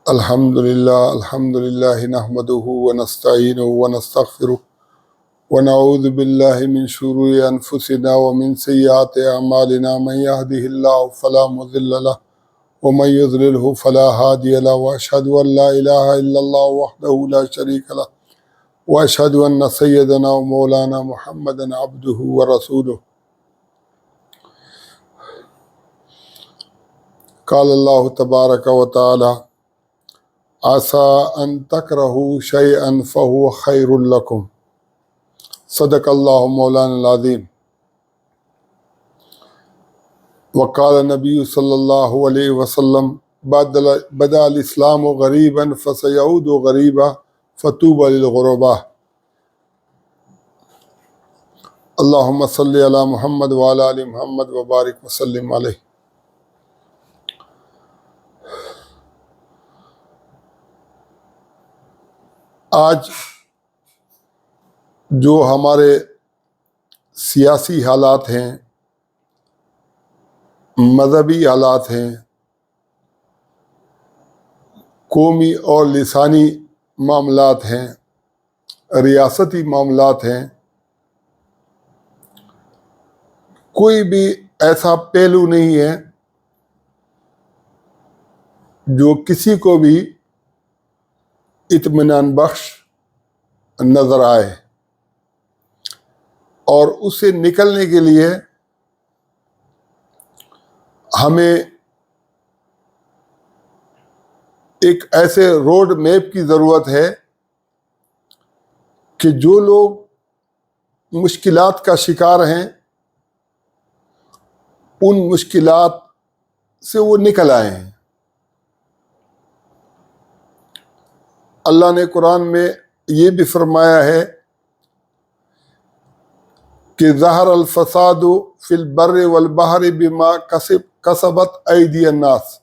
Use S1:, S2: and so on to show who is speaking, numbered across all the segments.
S1: الحمد للہ نحمده ونستعینه ونستغفره ونعوذ باللہ من شرور انفسنا ومن سیئات اعمالنا من يهده الله فلا مضل له ومن يضلله فلا هادي له واشهد ان لا اله الا الله وحده لا شريك له واشهد ان سيدنا ومولانا محمدا عبده ورسوله قال الله تبارك وتعالى عسى ان تكرهوا شيئا فهو خير لكم صدق الله مولانا العظيم وقال النبي صلى الله عليه وسلم بدأ الإسلام غريبا فسيعود غريبا فطوبى للغرباء اللهم صل على محمد وعلى آل محمد وبارك وسلم عليه۔ آج جو ہمارے سیاسی حالات ہیں، مذہبی حالات ہیں، قومی اور لسانی معاملات ہیں، ریاستی معاملات ہیں، کوئی بھی ایسا پہلو نہیں ہے جو کسی کو بھی اطمینان بخش نظر آئے، اور اس سے نکلنے کے لیے ہمیں ایک ایسے روڈ میپ کی ضرورت ہے کہ جو لوگ مشکلات کا شکار ہیں ان مشکلات سے وہ نکل آئے ہیں۔ اللہ نے قرآن میں یہ بھی فرمایا ہے کہ ظہر الفساد فی البر والبحر بما کسبت ایدی الناس،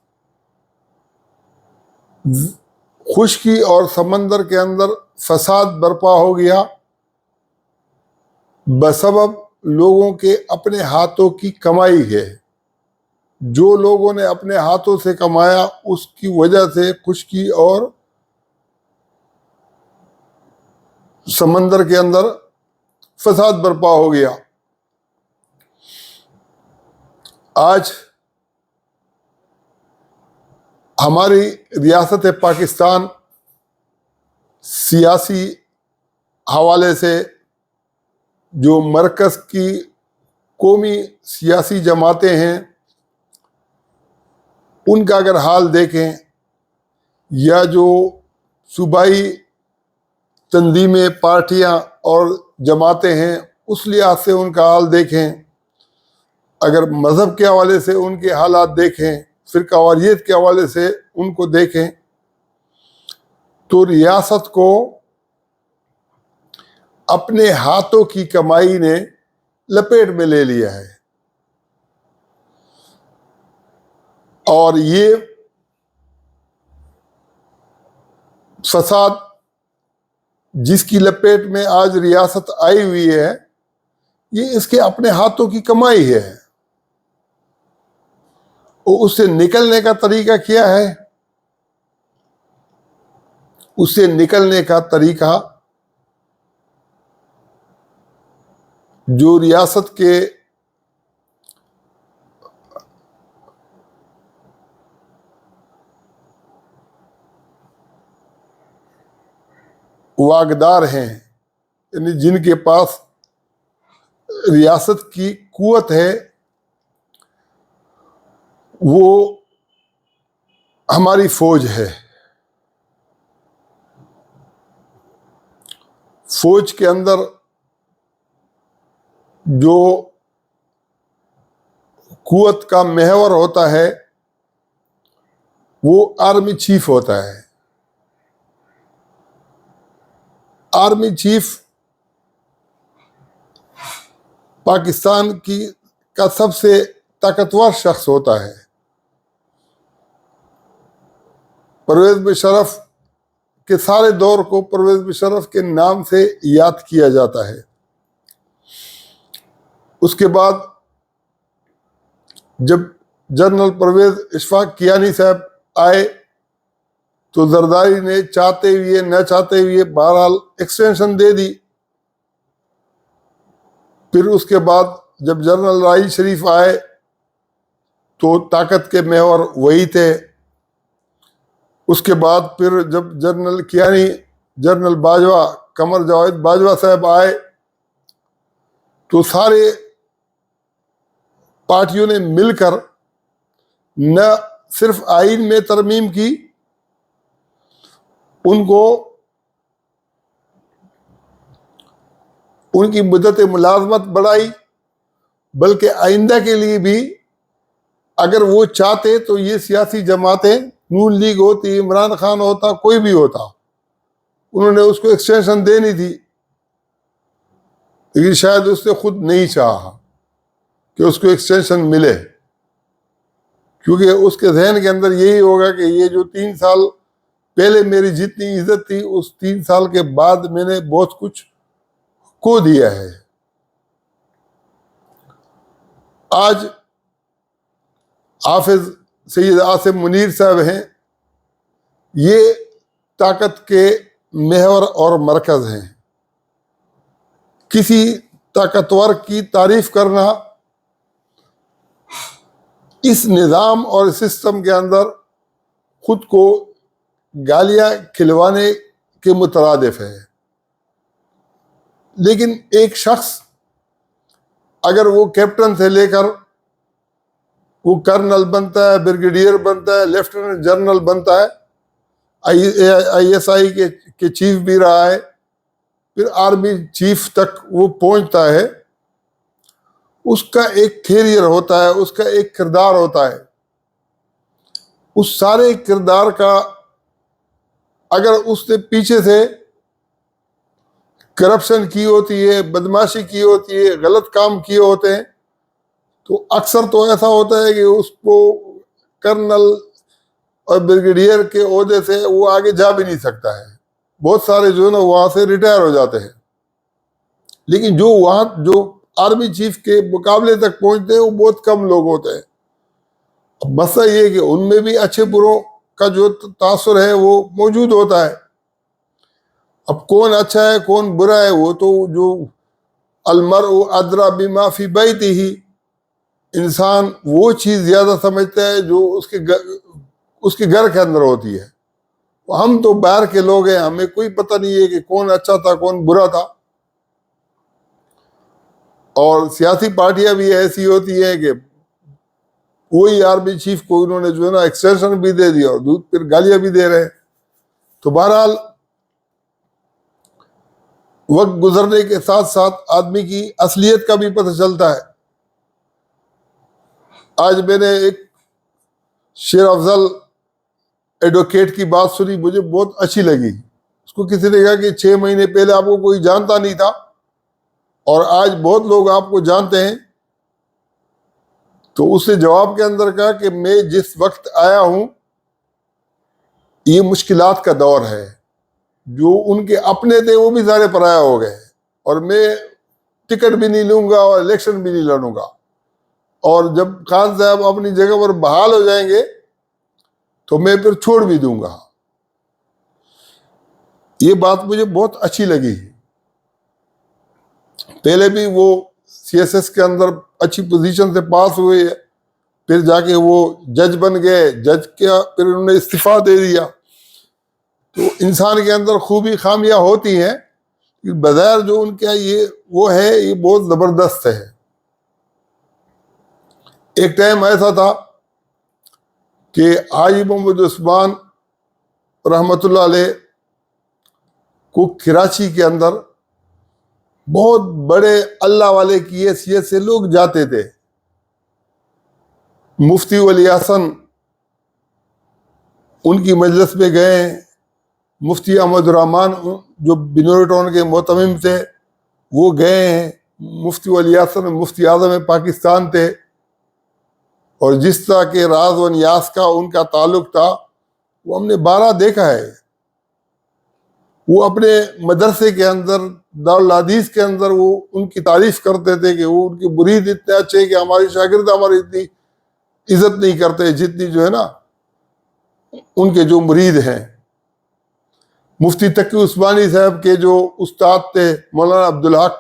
S1: خشکی اور سمندر کے اندر فساد برپا ہو گیا بسبب لوگوں کے اپنے ہاتھوں کی کمائی ہے۔ جو لوگوں نے اپنے ہاتھوں سے کمایا اس کی وجہ سے خشکی اور سمندر کے اندر فساد برپا ہو گیا۔ آج ہماری ریاست پاکستان سیاسی حوالے سے جو مرکز کی قومی سیاسی جماعتیں ہیں ان کا اگر حال دیکھیں، یا جو صوبائی تنظیمیں، پارٹیاں اور جماعتیں ہیں اس لحاظ سے ان کا حال دیکھیں، اگر مذہب کے حوالے سے ان کے حالات دیکھیں، فرقہ واریت کے حوالے سے ان کو دیکھیں، تو ریاست کو اپنے ہاتھوں کی کمائی نے لپیٹ میں لے لیا ہے، اور یہ فساد جس کی لپیٹ میں آج ریاست آئی ہوئی ہے یہ اس کے اپنے ہاتھوں کی کمائی ہے۔ اور اس سے نکلنے کا طریقہ کیا ہے؟ اس سے نکلنے کا طریقہ جو ریاست کے واقدار ہیں، یعنی جن کے پاس ریاست کی قوت ہے، وہ ہماری فوج ہے۔ فوج کے اندر جو قوت کا محور ہوتا ہے وہ آرمی چیف ہوتا ہے۔ آرمی چیف پاکستان کا سب سے طاقتور شخص ہوتا ہے۔ پرویز مشرف کے سارے دور کو پرویز مشرف کے نام سے یاد کیا جاتا ہے۔ اس کے بعد جب جنرل پرویز اشفاق کیانی صاحب آئے تو زرداری نے چاہتے ہوئے نہ چاہتے ہوئے بہرحال ایکسٹینشن دے دی. پھر اس کے بعد جب جنرل رائی شریف آئے تو طاقت کے محور وہی تھے. اس کے بعد پھر جب جنرل کیانی، جنرل باجوہ، قمر جاوید باجوہ صاحب آئے تو سارے پارٹیوں نے مل کر نہ صرف آئین میں ترمیم کی، ان کو ان کی مدت ملازمت بڑھائی، بلکہ آئندہ کے لیے بھی اگر وہ چاہتے تو یہ سیاسی جماعتیں، نون لیگ ہوتی، عمران خان ہوتا، کوئی بھی ہوتا، انہوں نے اس کو ایکسٹینشن دینی تھی، لیکن شاید اس نے خود نہیں چاہا کہ اس کو ایکسٹینشن ملے، کیونکہ اس کے ذہن کے اندر یہی ہوگا کہ یہ جو 3 سال پہلے میری جتنی عزت تھی اس 3 سال کے بعد میں نے بہت کچھ کھو دیا ہے. آج حافظ سید عاصم منیر صاحب ہیں، یہ طاقت کے محور اور مرکز ہیں. کسی طاقتور کی تعریف کرنا اس نظام اور سسٹم کے اندر خود کو گالیاں کھلوانے کے مترادف ہے. لیکن ایک شخص اگر وہ کیپٹن سے لے کر وہ کرنل بنتا ہے، بریگیڈیئر بنتا ہے، لیفٹیننٹ جنرل بنتا ہے، آئی ایس آئی کے چیف بھی رہا ہے، پھر آرمی چیف تک وہ پہنچتا ہے، اس کا ایک کیریئر ہوتا ہے، اس کا ایک کردار ہوتا ہے. اس سارے کردار کا اگر اس نے پیچھے سے کرپشن کی ہوتی ہے، بدماشی کی ہوتی ہے، غلط کام کیے ہوتے ہیں، تو اکثر تو ایسا ہوتا ہے کہ اس کو کرنل اور بریگیڈیئر کے عہدے سے وہ آگے جا بھی نہیں سکتا ہے. بہت سارے جو ہے نا وہاں سے ریٹائر ہو جاتے ہیں، لیکن جو وہاں جو آرمی چیف کے مقابلے تک پہنچتے ہیں وہ بہت کم لوگ ہوتے ہیں. اب مسئلہ یہ ہے کہ ان میں بھی اچھے بروں کا جو تاثر ہے وہ موجود ہوتا ہے. اب کون اچھا ہے کون برا ہے وہ تو جو المرء ادری بما فی بیتہ، انسان وہ چیز زیادہ سمجھتا ہے جو اس کے گھر کے اندر ہوتی ہے. ہم تو باہر کے لوگ ہیں، ہمیں کوئی پتہ نہیں ہے کہ کون اچھا تھا کون برا تھا. اور سیاسی پارٹیاں بھی ایسی ہوتی ہیں کہ وہی آرمی چیف کو انہوں نے جو ہے نا ایکسٹینشن بھی دے دیا اور پھر گالیاں بھی دے رہے ہیں. تو بہرحال وقت گزرنے کے ساتھ ساتھ آدمی کی اصلیت کا بھی پتہ چلتا ہے. آج میں نے ایک شیر افضل ایڈوکیٹ کی بات سنی، مجھے بہت اچھی لگی. اس کو کسی نے کہا کہ 6 مہینے پہلے آپ کو کوئی جانتا نہیں تھا اور آج بہت لوگ آپ کو جانتے ہیں. تو اس نے جواب کے اندر کہا کہ میں جس وقت آیا ہوں یہ مشکلات کا دور ہے، جو ان کے اپنے تھے وہ بھی سارے پرایا ہو گئے، اور میں ٹکٹ بھی نہیں لوں گا اور الیکشن بھی نہیں لڑوں گا، اور جب خان صاحب اپنی جگہ پر بحال ہو جائیں گے تو میں پھر چھوڑ بھی دوں گا. یہ بات مجھے بہت اچھی لگی. پہلے بھی وہ سی ایس ایس کے اندر اچھی پوزیشن سے پاس ہوئے، پھر جا کے وہ جج بن گئے، جج کیا پھر انہوں نے استعفیٰ دے دیا. تو انسان کے اندر خوبی خامیاں ہوتی ہیں، بظاہر جو ان کا یہ وہ ہے یہ بہت زبردست ہے. ایک ٹائم ایسا تھا کہ حاجی محمد عثمان رحمۃ اللہ علیہ کو کراچی کے اندر بہت بڑے اللہ والے کی حیثیت سے لوگ جاتے تھے. مفتی ولی حسن ان کی مجلس میں گئے، مفتی احمد الرحمان جو بنور ٹاؤن کے معتمم تھے وہ گئے ہیں، مفتی ولی حسن مفتی اعظم پاکستان تھے، اور جس طرح کے راز و نیاز کا ان کا تعلق تھا وہ ہم نے بارہ دیکھا ہے. وہ اپنے مدرسے کے اندر دارالحدیث کے اندر وہ ان کی تعریف کرتے تھے کہ وہ ان کے مرید اتنے اچھے کہ ہماری شاگرد ہماری اتنی عزت نہیں کرتے جتنی جو ہے نا ان کے جو مرید ہیں. مفتی تقی عثمانی صاحب کے جو استاد تھے مولانا عبدالحق،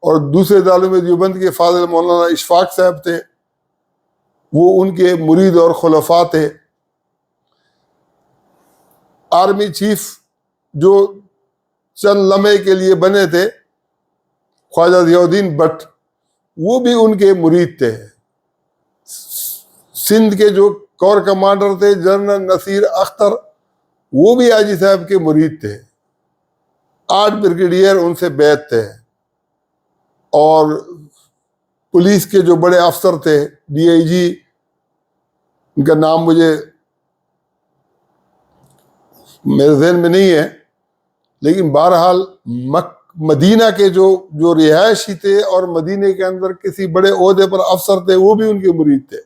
S1: اور دوسرے دارالعلوم دیوبند کے فاضل مولانا اشفاق صاحب تھے، وہ ان کے مرید اور خلفاء تھے۔ آرمی چیف جو چند لمحے کے لیے بنے تھے خواجہ ضیاء الدین بٹ، وہ بھی ان کے مرید تھے۔ سندھ کے جو کور کمانڈر تھے جنرل نصیر اختر، وہ بھی حاجی صاحب کے مرید تھے۔ 8 بریگیڈیئر ان سے بیعت تھے، اور پولیس کے جو بڑے افسر تھے، ڈی آئی جی، ان کا نام مجھے میرے ذہن میں نہیں ہے، لیکن بہرحال مدینہ کے جو رہائشی تھے اور مدینہ کے اندر کسی بڑے عہدے پر افسر تھے، وہ بھی ان کے مرید تھے۔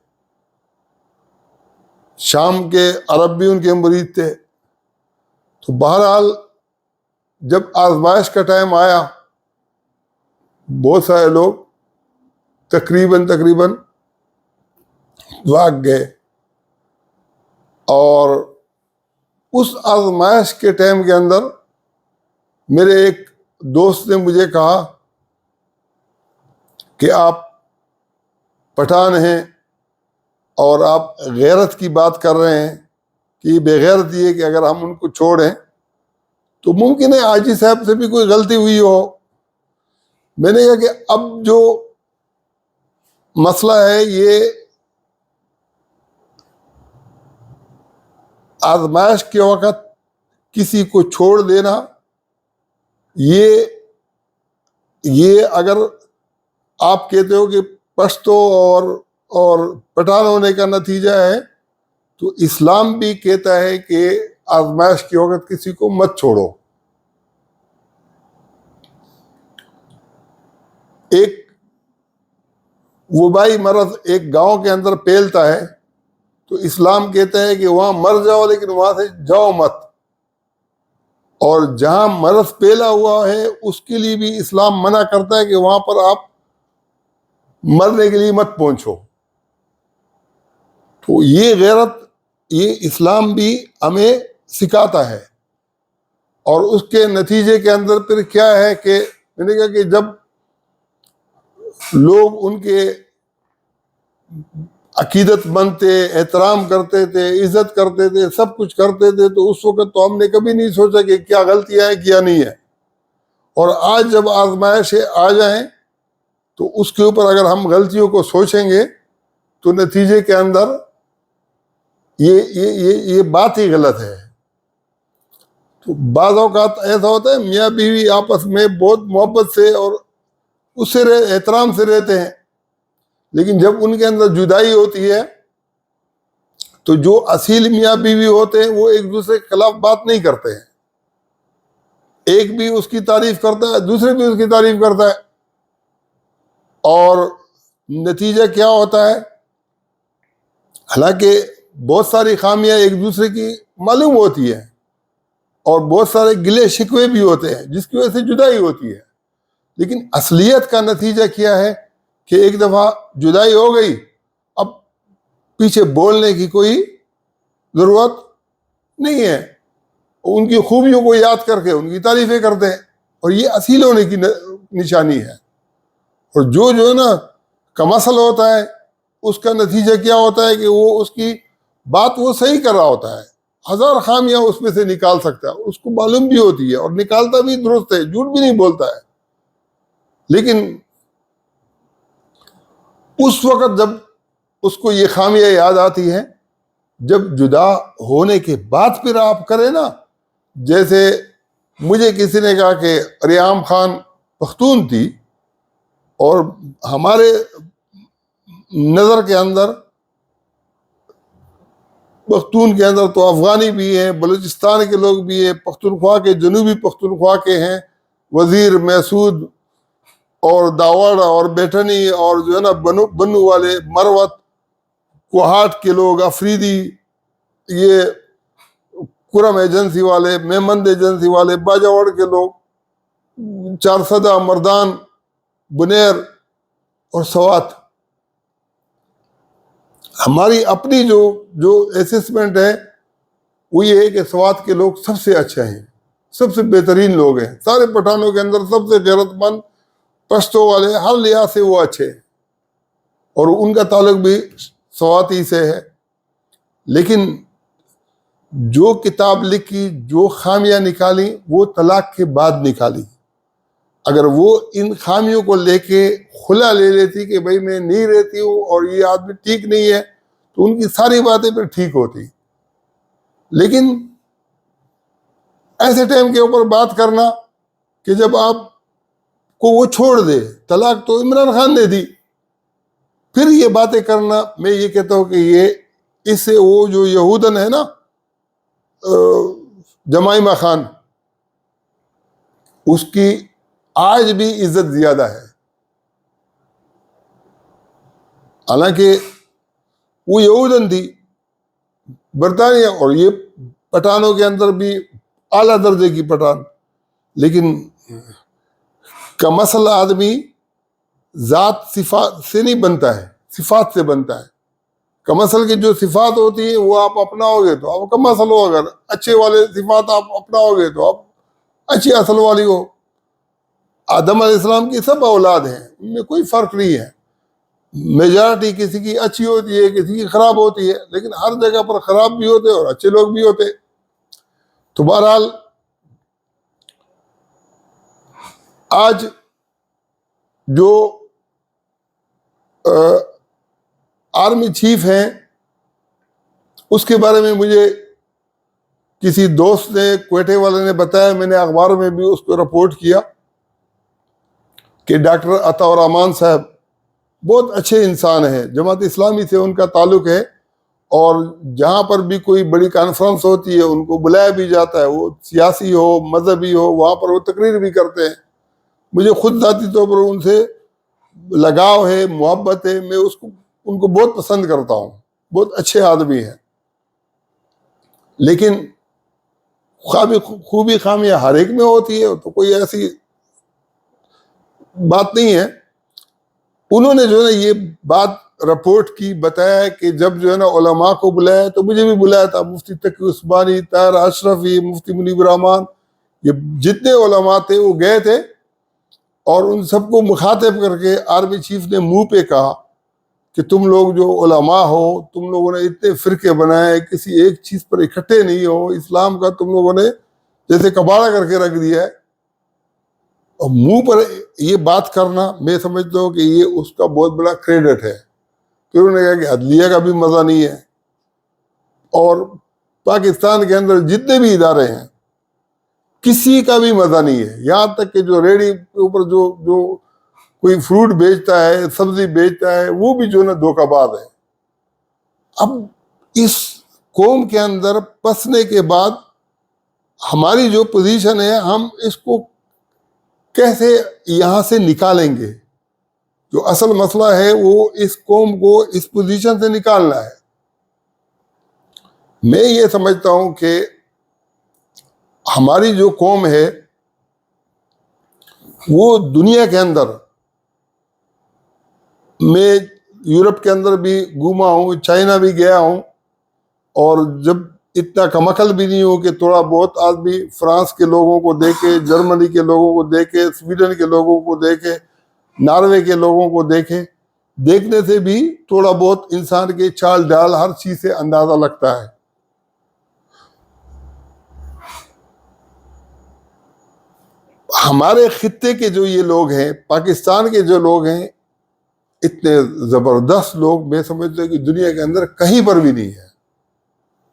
S1: شام کے عرب بھی ان کے مرید تھے۔ تو بہرحال جب آزمائش کا ٹائم آیا، بہت سارے لوگ تقریباً بھاگ گئے، اور اس آزمائش کے ٹائم کے اندر میرے ایک دوست نے مجھے کہا کہ آپ پٹھان ہیں اور آپ غیرت کی بات کر رہے ہیں کہ یہ بے غیرت یہ کہ اگر ہم ان کو چھوڑیں تو ممکن ہے حاجی صاحب سے بھی کوئی غلطی ہوئی ہو۔ میں نے کہا کہ اب جو مسئلہ ہے، یہ آزمائش کے وقت کسی کو چھوڑ دینا، یہ اگر آپ کہتے ہو کہ پشتو اور پٹھان ہونے کا نتیجہ ہے، تو اسلام بھی کہتا ہے کہ آزمائش کے وقت کسی کو مت چھوڑو۔ ایک وبائی مرض ایک گاؤں کے اندر پھیلتا ہے تو اسلام کہتا ہے کہ وہاں مر جاؤ، لیکن وہاں سے جاؤ مت، اور جہاں مرض پھیلا ہوا ہے اس کے لیے بھی اسلام منع کرتا ہے کہ وہاں پر آپ مرنے کے لیے مت پہنچو۔ تو یہ غیرت، یہ اسلام بھی ہمیں سکھاتا ہے۔ اور اس کے نتیجے کے اندر پھر کیا ہے کہ میں نے کہا کہ جب لوگ ان کے عقیدت مند تھے، احترام کرتے تھے، عزت کرتے تھے، سب کچھ کرتے تھے، تو اس وقت تو ہم نے کبھی نہیں سوچا کہ کیا غلطیاں ہیں کیا نہیں ہے۔ اور آج جب آزمائش آ جائیں تو اس کے اوپر اگر ہم غلطیوں کو سوچیں گے تو نتیجے کے اندر یہ بات ہی غلط ہے۔ تو بعض اوقات ایسا ہوتا ہے میاں بیوی آپس میں بہت محبت سے اور اس سے احترام سے رہتے ہیں، لیکن جب ان کے اندر جدائی ہوتی ہے تو جو اصیل میاں بیوی ہوتے ہیں وہ ایک دوسرے کے خلاف بات نہیں کرتے ہیں۔ ایک بھی اس کی تعریف کرتا ہے، دوسرے بھی اس کی تعریف کرتا ہے، اور نتیجہ کیا ہوتا ہے؟ حالانکہ بہت ساری خامیاں ایک دوسرے کی معلوم ہوتی ہیں اور بہت سارے گلے شکوے بھی ہوتے ہیں جس کی وجہ سے جدائی ہوتی ہے، لیکن اصلیت کا نتیجہ کیا ہے کہ ایک دفعہ جدائی ہو گئی، اب پیچھے بولنے کی کوئی ضرورت نہیں ہے، ان کی خوبیوں کو یاد کر کے ان کی تعریفیں کرتے ہیں، اور یہ اصیل ہونے کی نشانی ہے۔ اور جو ہے نا کمسل ہوتا ہے، اس کا نتیجہ کیا ہوتا ہے کہ وہ اس کی بات وہ صحیح کر رہا ہوتا ہے، 1000 خامیاں اس میں سے نکال سکتا ہے، اس کو معلوم بھی ہوتی ہے اور نکالتا بھی درست ہے، جھوٹ بھی نہیں بولتا ہے، لیکن اس وقت جب اس کو یہ خامیاں یاد آتی ہیں، جب جدا ہونے کے بعد پھر آپ کریں نا، جیسے مجھے کسی نے کہا کہ ریحام خان پختون تھی، اور ہمارے نظر کے اندر پختون کے اندر تو افغانی بھی ہیں، بلوچستان کے لوگ بھی ہیں، پختونخوا کے جنوبی پختونخوا کے ہیں، وزیر، محسود اور داوڑ اور بیٹھنی اور جو ہے نا بنو والے، مروت، کوہاٹ کے لوگ، افریدی، یہ کرم ایجنسی والے، میمند ایجنسی والے، باجاوڑ کے لوگ، چارسدہ، مردان، بنیر اور سوات۔ ہماری اپنی جو اسسمنٹ ہے وہ یہ ہے کہ سوات کے لوگ سب سے اچھے ہیں، سب سے بہترین لوگ ہیں، سارے پٹھانوں کے اندر سب سے غیرت مند پشتو والے، ہر لحاظ سے وہ اچھے ہیں، اور ان کا تعلق بھی سواتی سے ہے۔ لیکن جو کتاب لکھی، جو خامیاں نکالی، وہ طلاق کے بعد نکالی۔ اگر وہ ان خامیوں کو لے کے کھلا لے لیتی کہ بھئی میں نہیں رہتی ہوں اور یہ آدمی ٹھیک نہیں ہے، تو ان کی ساری باتیں پھر ٹھیک ہوتی۔ لیکن ایسے ٹائم کے اوپر بات کرنا کہ جب آپ کو وہ چھوڑ دے، طلاق تو عمران خان نے دی، پھر یہ باتیں کرنا، میں یہ کہتا ہوں کہ یہ اس سے وہ جو یہودن ہے نا جمائمہ خان، اس کی آج بھی عزت زیادہ ہے، حالانکہ وہ یہودن تھی برطانیہ، اور یہ پٹھانوں کے اندر بھی اعلیٰ درجے کی پٹھان۔ لیکن کمسل آدمی ذات صفات سے نہیں بنتا ہے، صفات سے بنتا ہے۔ کمسل کی جو صفات ہوتی ہیں وہ آپ اپناؤ گے تو آپ کمسل ہو، اگر اچھے والے صفات آپ اپناؤ گے تو آپ اچھی اصل والی ہو۔ آدم علیہ السلام کی سب اولاد ہیں، ان میں کوئی فرق نہیں ہے، میجارٹی کسی کی اچھی ہوتی ہے، کسی کی خراب ہوتی ہے، لیکن ہر جگہ پر خراب بھی ہوتے اور اچھے لوگ بھی ہوتے۔ تو بہرحال آج جو آرمی چیف ہیں، اس کے بارے میں مجھے کسی دوست نے، کوئٹے والے نے بتایا، میں نے اخباروں میں بھی اس کو رپورٹ کیا کہ ڈاکٹر عطا الرحمان صاحب بہت اچھے انسان ہیں، جماعت اسلامی سے ان کا تعلق ہے، اور جہاں پر بھی کوئی بڑی کانفرنس ہوتی ہے ان کو بلایا بھی جاتا ہے، وہ سیاسی ہو مذہبی ہو، وہاں پر وہ تقریر بھی کرتے ہیں۔ مجھے خود ذاتی طور پر ان سے لگاؤ ہے، محبت ہے، میں ان کو بہت پسند کرتا ہوں، بہت اچھے آدمی ہیں۔ لیکن خوبی خامیاں ہر ایک میں ہوتی ہے، تو کوئی ایسی بات نہیں ہے۔ انہوں نے جو ہے یہ بات رپورٹ کی، بتایا کہ جب جو ہے نا علماء کو بلایا تو مجھے بھی بلایا تھا، مفتی تقی عثمانی، طاہر اشرفی، مفتی منیب الرحمان، یہ جتنے علماء تھے وہ گئے تھے، اور ان سب کو مخاطب کر کے آرمی چیف نے منہ پہ کہا کہ تم لوگ جو علماء ہو، تم لوگوں نے اتنے فرقے بنائے، کسی ایک چیز پر اکٹھے نہیں ہو، اسلام کا تم لوگوں نے جیسے کباڑہ کر کے رکھ دیا ہے، اور منہ پر یہ بات کرنا، میں سمجھتا ہوں کہ یہ اس کا بہت بڑا کریڈٹ ہے۔ پھر انہوں نے کہا کہ عدلیہ کا بھی مزہ نہیں ہے، اور پاکستان کے اندر جتنے بھی ادارے ہیں کسی کا بھی مزہ نہیں ہے، یہاں تک کہ جو ریڑھی کے اوپر جو کوئی فروٹ بیچتا ہے، سبزی بیچتا ہے، وہ بھی جو ہے نا دھوکہ باز ہے۔ اب اس قوم کے اندر پسنے کے بعد ہماری جو پوزیشن ہے، ہم اس کو کیسے یہاں سے نکالیں گے؟ جو اصل مسئلہ ہے وہ اس قوم کو اس پوزیشن سے نکالنا ہے۔ میں یہ سمجھتا ہوں کہ ہماری جو قوم ہے وہ دنیا کے اندر، میں یورپ کے اندر بھی گھوما ہوں، چائنا بھی گیا ہوں، اور جب اتنا کم عقل بھی نہیں ہو کہ تھوڑا بہت آدمی فرانس کے لوگوں کو دیکھے، جرمنی کے لوگوں کو دیکھے، سویڈن کے لوگوں کو دیکھے، ناروے کے لوگوں کو دیکھے، دیکھنے سے بھی تھوڑا بہت انسان کے چال ڈال ہر چیز سے اندازہ لگتا ہے۔ ہمارے خطے کے جو یہ لوگ ہیں، پاکستان کے جو لوگ ہیں، اتنے زبردست لوگ میں سمجھتا ہوں کہ دنیا کے اندر کہیں پر بھی نہیں ہے۔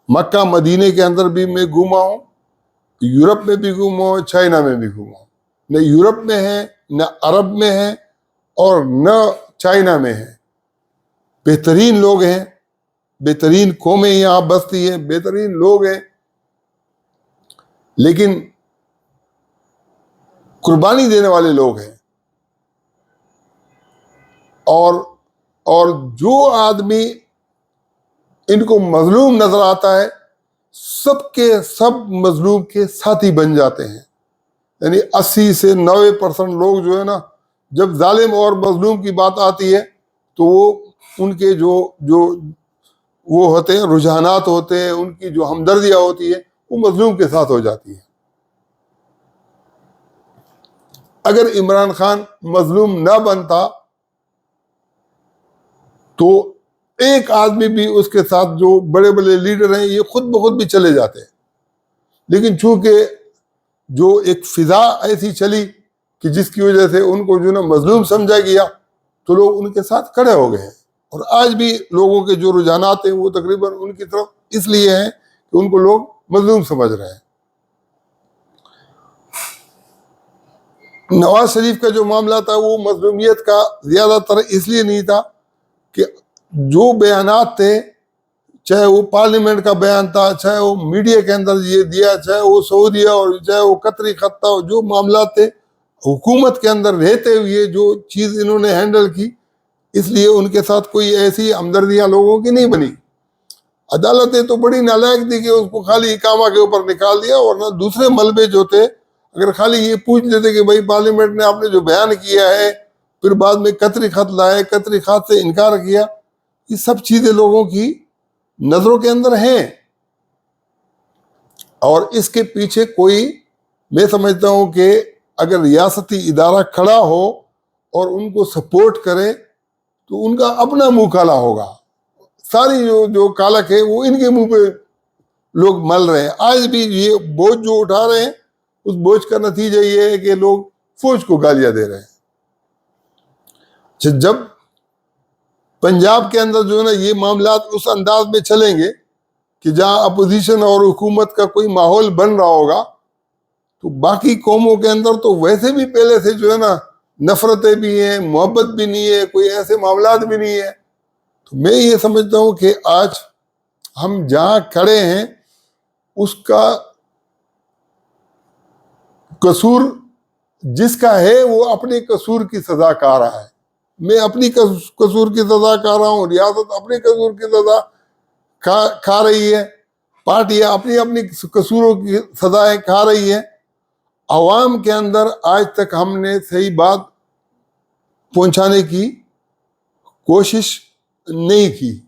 S1: مکہ مدینے کے اندر بھی میں گھوما ہوں، یورپ میں بھی گھوما ہوں، چائنا میں بھی گھوما ہوں۔ نہ یورپ میں ہے، نہ عرب میں ہے، اور نہ چائنا میں ہے۔ بہترین لوگ ہیں، بہترین قومیں یہاں بستی ہیں، بہترین لوگ ہیں، لیکن قربانی دینے والے لوگ ہیں۔ اور جو آدمی ان کو مظلوم نظر آتا ہے، سب کے سب مظلوم کے ساتھی بن جاتے ہیں۔ یعنی 80 سے 90% لوگ جو ہے نا، جب ظالم اور مظلوم کی بات آتی ہے تو وہ ان کے جو وہ ہوتے ہیں رجحانات ہوتے ہیں، ان کی جو ہمدردیاں ہوتی ہیں وہ مظلوم کے ساتھ ہو جاتی ہیں۔ اگر عمران خان مظلوم نہ بنتا تو ایک آدمی بھی اس کے ساتھ، جو بڑے بڑے لیڈر ہیں یہ خود بخود بھی چلے جاتے ہیں، لیکن چونکہ جو ایک فضا ایسی چلی کہ جس کی وجہ سے ان کو جو نا مظلوم سمجھا گیا تو لوگ ان کے ساتھ کھڑے ہو گئے ہیں۔ اور آج بھی لوگوں کے جو رجحانات ہیں وہ تقریباً ان کی طرف اس لیے ہیں کہ ان کو لوگ مظلوم سمجھ رہے ہیں۔ نواز شریف کا جو معاملہ تھا وہ مظلومیت کا زیادہ تر اس لیے نہیں تھا کہ جو بیانات تھے، چاہے وہ پارلیمنٹ کا بیان تھا، چاہے وہ میڈیا کے اندر یہ دیا، چاہے وہ سعودیہ اور چاہے وہ قطری خط تھا، جو معاملات تھے حکومت کے اندر رہتے ہوئے جو چیز انہوں نے ہینڈل کی، اس لیے ان کے ساتھ کوئی ایسی ہمدردیاں لوگوں کی نہیں بنی۔ عدالتیں تو بڑی نالائق تھی کہ اس کو خالی اقامہ کے اوپر نکال دیا، ورنہ دوسرے ملبے جو تھے اگر خالی یہ پوچھ لیتے کہ بھائی پارلیمنٹ نے آپ نے جو بیان کیا ہے، پھر بعد میں قطری خط لائے، قطری خط سے انکار کیا، یہ سب چیزیں لوگوں کی نظروں کے اندر ہیں۔ اور اس کے پیچھے کوئی، میں سمجھتا ہوں کہ اگر ریاستی ادارہ کھڑا ہو اور ان کو سپورٹ کرے تو ان کا اپنا منہ کالا ہوگا۔ ساری جو کالک ہے وہ ان کے منہ پہ لوگ مل رہے ہیں۔ آج بھی یہ بوجھ جو اٹھا رہے ہیں، اس بوجھ کا نتیجہ یہ ہے کہ لوگ فوج کو گالیاں دے رہے ہیں۔ جب پنجاب کے اندر جو ہے نا یہ معاملات اس انداز میں چلیں گے کہ جہاں اپوزیشن اور حکومت کا کوئی ماحول بن رہا ہوگا، تو باقی قوموں کے اندر تو ویسے بھی پہلے سے جو ہے نا نفرتیں بھی ہیں، محبت بھی نہیں ہے، کوئی ایسے معاملات بھی نہیں ہے۔ تو میں یہ سمجھتا ہوں کہ آج ہم جہاں کھڑے ہیں اس کا قصور جس کا ہے وہ اپنے قصور کی سزا کھا رہا ہے۔ میں اپنی قصور کی سزا کھا رہا ہوں، ریاست اپنے قصور کی سزا کھا رہی ہے، پارٹیاں اپنی اپنی قصوروں کی سزائیں کھا رہی ہیں۔ عوام کے اندر آج تک ہم نے صحیح بات پہنچانے کی کوشش نہیں کی۔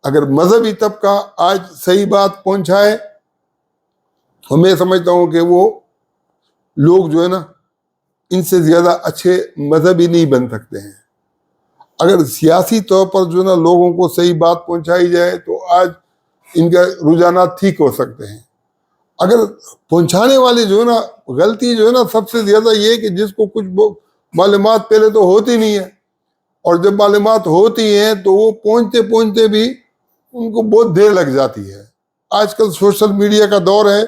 S1: اگر مذہبی طبقہ آج صحیح بات پہنچائے تو میں سمجھتا ہوں کہ وہ لوگ جو ہے نا ان سے زیادہ اچھے مذہبی نہیں بن سکتے ہیں۔ اگر سیاسی طور پر جو ہے نا لوگوں کو صحیح بات پہنچائی جائے تو آج ان کا رجحانات ٹھیک ہو سکتے ہیں۔ اگر پہنچانے والے جو ہے نا غلطی جو ہے نا سب سے زیادہ یہ کہ جس کو کچھ معلومات پہلے تو ہوتی نہیں ہے، اور جب معلومات ہوتی ہیں تو وہ پہنچتے پہنچتے بھی ان کو بہت دیر لگ جاتی ہے۔ آج کل سوشل میڈیا کا دور ہے۔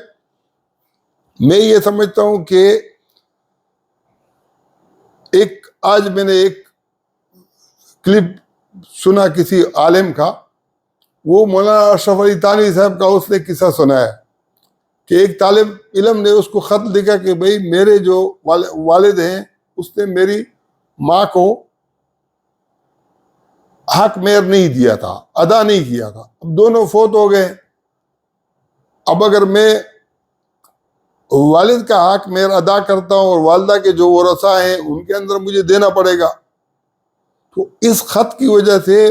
S1: میں یہ سمجھتا ہوں کہ آج میں نے ایک کلپ سنا کسی عالم کا، وہ مولانا اشرف علی تھانوی صاحب کا اس نے قصہ سنایا کہ ایک طالب علم نے اس کو خط لکھا کہ بھئی میرے جو والد ہیں اس نے میری ماں کو حق مہر نہیں دیا تھا، ادا نہیں کیا تھا، اب دونوں فوت ہو گئے، اب اگر میں والد کا حق مہر ادا کرتا ہوں اور والدہ کے جو ورثاء ہیں ان کے اندر مجھے دینا پڑے گا۔ تو اس خط کی وجہ سے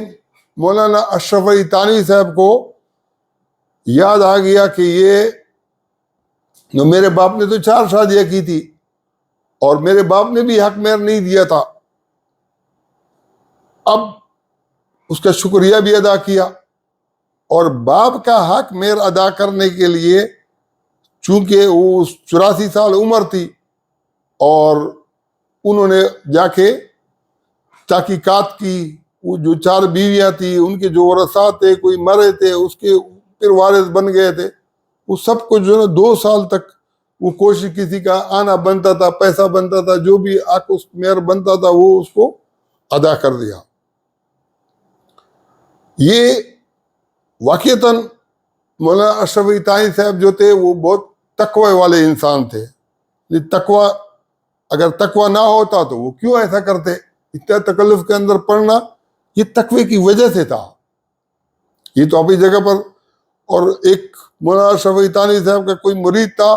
S1: مولانا اشرف علی تھانوی صاحب کو یاد آ گیا کہ یہ میرے باپ نے تو 4 شادیاں کی تھی اور میرے باپ نے بھی حق مہر نہیں دیا تھا، اب اس کا شکریہ بھی ادا کیا، اور باپ کا حق مہر ادا کرنے کے لیے چونکہ وہ 84 سال عمر تھی اور انہوں نے جا کے تحقیقات کی، وہ جو 4 بیویاں تھیں ان کے جو ورثاء تھے، کوئی مرے تھے اس کے پھر وارث بن گئے تھے، وہ سب کو جو ہے نا 2 سال تک وہ کوشش، کسی کا آنا بنتا تھا، پیسہ بنتا تھا، جو بھی حق اس مہر بنتا تھا وہ اس کو ادا کر دیا۔ یہ واقعتاً مولانا اشرف علی تھانوی صاحب جو تھے وہ بہت تقوی والے انسان تھے۔ تقوی، اگر تقوی نہ ہوتا تو وہ کیوں ایسا کرتے؟ اتنا تکلف کے اندر پڑنا یہ تقوی کی وجہ سے تھا۔ یہ تو اپنی جگہ پر، اور ایک مولانا اشرف علی تھانوی صاحب کا کوئی مرید تھا،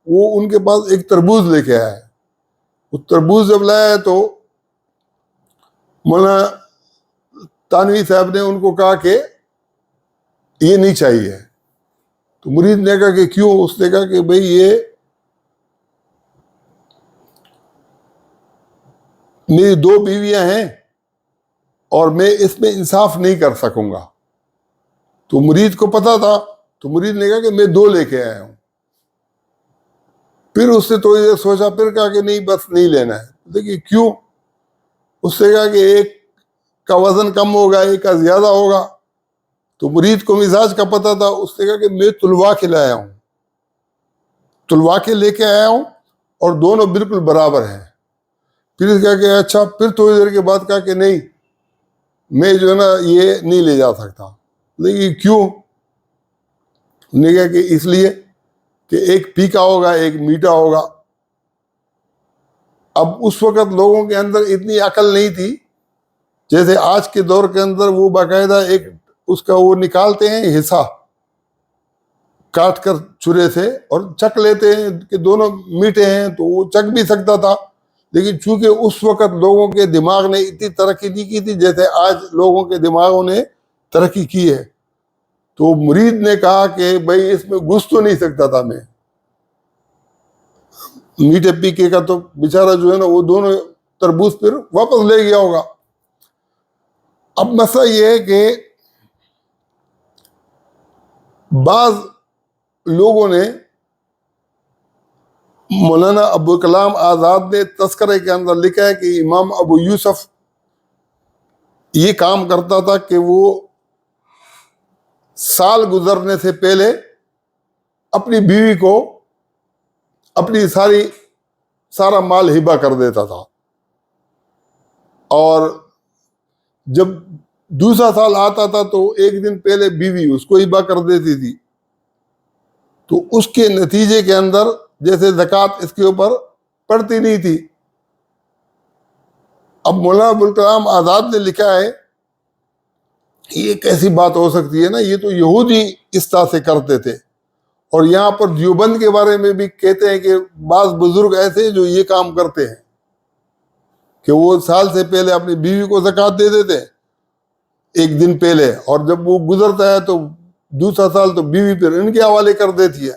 S1: وہ ان کے پاس ایک تربوز لے کے آیا، وہ تربوز جب لایا تو مولانا تھانوی صاحب نے ان کو کہا کہ یہ نہیں چاہیے. تو مرید نے کہا کہ کیوں؟ اس نے کہا کہ بھئی یہ میری 2 بیویاں ہیں اور میں اس میں انصاف نہیں کر سکوں گا. تو مرید کو پتا تھا، تو مرید نے کہا کہ میں 2 لے کے آیا ہوں. پھر اس نے تو یہ سوچا، پھر کہا کہ نہیں بس نہیں لینا ہے. دیکھیے کیوں؟ اس نے کہا کہ ایک کا وزن کم ہوگا، ایک کا زیادہ ہوگا. تو مرید کو مزاج کا پتا تھا. اس نے کہا کہ میں تلوا کے لایا ہوں، تلوا کے لے کے آیا ہوں اور دونوں بالکل برابر ہیں. پھر کہا کہ اچھا. پھر تھوڑی دیر کے بعد کہا کہ نہیں، میں جو ہے نا یہ نہیں لے جا سکتا. لیکن کیوں؟ نے کہا کہ اس لیے کہ ایک پھیکا ہوگا، ایک میٹھا ہوگا. اب اس وقت لوگوں کے اندر اتنی عقل نہیں تھی جیسے آج کے دور کے اندر. وہ باقاعدہ ایک اس کا وہ نکالتے ہیں حصہ کاٹ کر چورے سے اور چکھ لیتے ہیں کہ دونوں میٹھے ہیں، تو وہ چکھ بھی سکتا تھا. لیکن چونکہ اس وقت لوگوں کے دماغ نے اتنی ترقی نہیں کی تھی جیسے آج لوگوں کے دماغوں نے ترقی کی ہے. تو مرید نے کہا کہ بھئی اس میں گھس تو نہیں سکتا تھا میں. میٹھے پیکے کا تو بیچارہ جو ہے نا وہ دونوں تربوز پھر واپس لے گیا ہوگا. اب مسئلہ یہ ہے کہ بعض لوگوں نے، مولانا ابوالکلام آزاد نے تذکرے کے اندر لکھا ہے کہ امام ابو یوسف یہ کام کرتا تھا کہ وہ سال گزرنے سے پہلے اپنی بیوی کو اپنی سارا مال ہبہ کر دیتا تھا، اور جب دوسرا سال آتا تھا تو ایک دن پہلے بیوی اس کو ہبہ کر دیتی تھی. تو اس کے نتیجے کے اندر جیسے زکوٰۃ اس کے اوپر پڑتی نہیں تھی. اب مولانا ابوالکلام آزاد نے لکھا ہے یہ کیسی بات ہو سکتی ہے نا، یہ تو یہودی اس طرح سے کرتے تھے. اور یہاں پر دیوبند کے بارے میں بھی کہتے ہیں کہ بعض بزرگ ایسے جو یہ کام کرتے ہیں کہ وہ سال سے پہلے اپنی بیوی کو زکوٰۃ دے دیتے ہیں ایک دن پہلے، اور جب وہ گزرتا ہے تو دوسرا سال تو بیوی پھر ان کے حوالے کر دیتی ہے.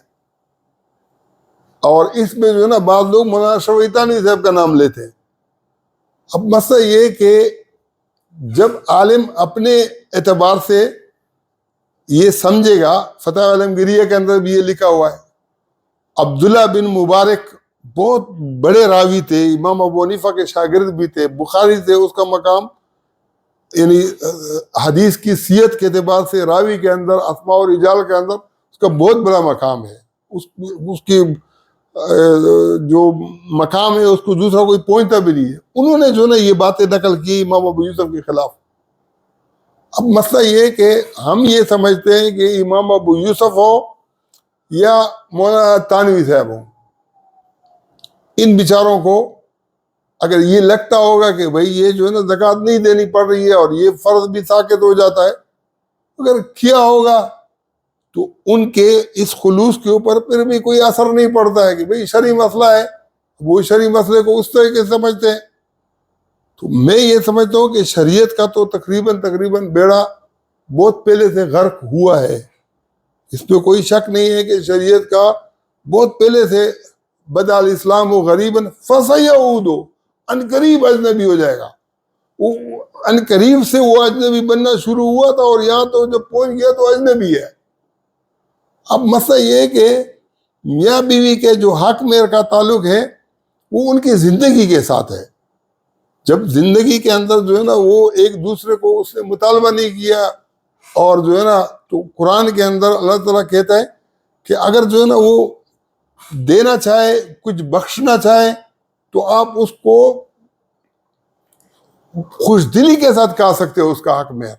S1: اور اس میں جو ہے نا بعض لوگ مولانا شویتانی صاحب کا نام لیتے ہیں. اب مسئلہ یہ کہ جب عالم اپنے اعتبار سے یہ سمجھے گا، فتح عالمگیریہ کے اندر بھی یہ لکھا ہوا ہے. عبداللہ بن مبارک بہت بڑے راوی تھے، امام ابو حنیفہ کے شاگرد بھی تھے، بخاری سے اس کا مقام یعنی حدیث کی صحت کے اعتبار سے راوی کے اندر، اسماء و رجال کے اندر اس کا بہت بڑا مقام ہے. اس کی جو مقام ہے اس کو دوسرا کوئی پہنچتا بھی نہیں ہے. انہوں نے جو نا یہ باتیں نقل کی امام ابو یوسف کے خلاف. اب مسئلہ یہ کہ ہم یہ سمجھتے ہیں کہ امام ابو یوسف ہو یا مولانا تانوی صاحب ہو، ان بیچاروں کو اگر یہ لگتا ہوگا کہ بھئی یہ جو ہے نا زکوٰۃ نہیں دینی پڑ رہی ہے اور یہ فرض بھی ساقط ہو جاتا ہے، اگر کیا ہوگا تو ان کے اس خلوص کے اوپر پھر بھی کوئی اثر نہیں پڑتا ہے کہ بھئی شرعی مسئلہ ہے، وہ شرعی مسئلے کو اس طریقے سے سمجھتے ہیں. تو میں یہ سمجھتا ہوں کہ شریعت کا تو تقریباً بیڑا بہت پہلے سے غرق ہوا ہے. اس پہ کوئی شک نہیں ہے کہ شریعت کا بہت پہلے سے بدأ الاسلام و غریباً فسیعود، ان قریب اجنبی ہو جائے گا. وہ ان قریب سے وہ اجنبی بننا شروع ہوا تھا اور یہاں تو جب پہنچ گیا تو اجنبی ہے. اب مسئلہ یہ ہے کہ میاں بیوی کے جو حق مہر کا تعلق ہے وہ ان کی زندگی کے ساتھ ہے. جب زندگی کے اندر جو ہے نا وہ ایک دوسرے کو اس نے مطالبہ نہیں کیا، اور جو ہے نا تو قرآن کے اندر اللہ تعالیٰ کہتا ہے کہ اگر جو ہے نا وہ دینا چاہے، کچھ بخشنا چاہے تو آپ اس کو خوش دلی کے ساتھ کہا سکتے ہو اس کا حق مہر.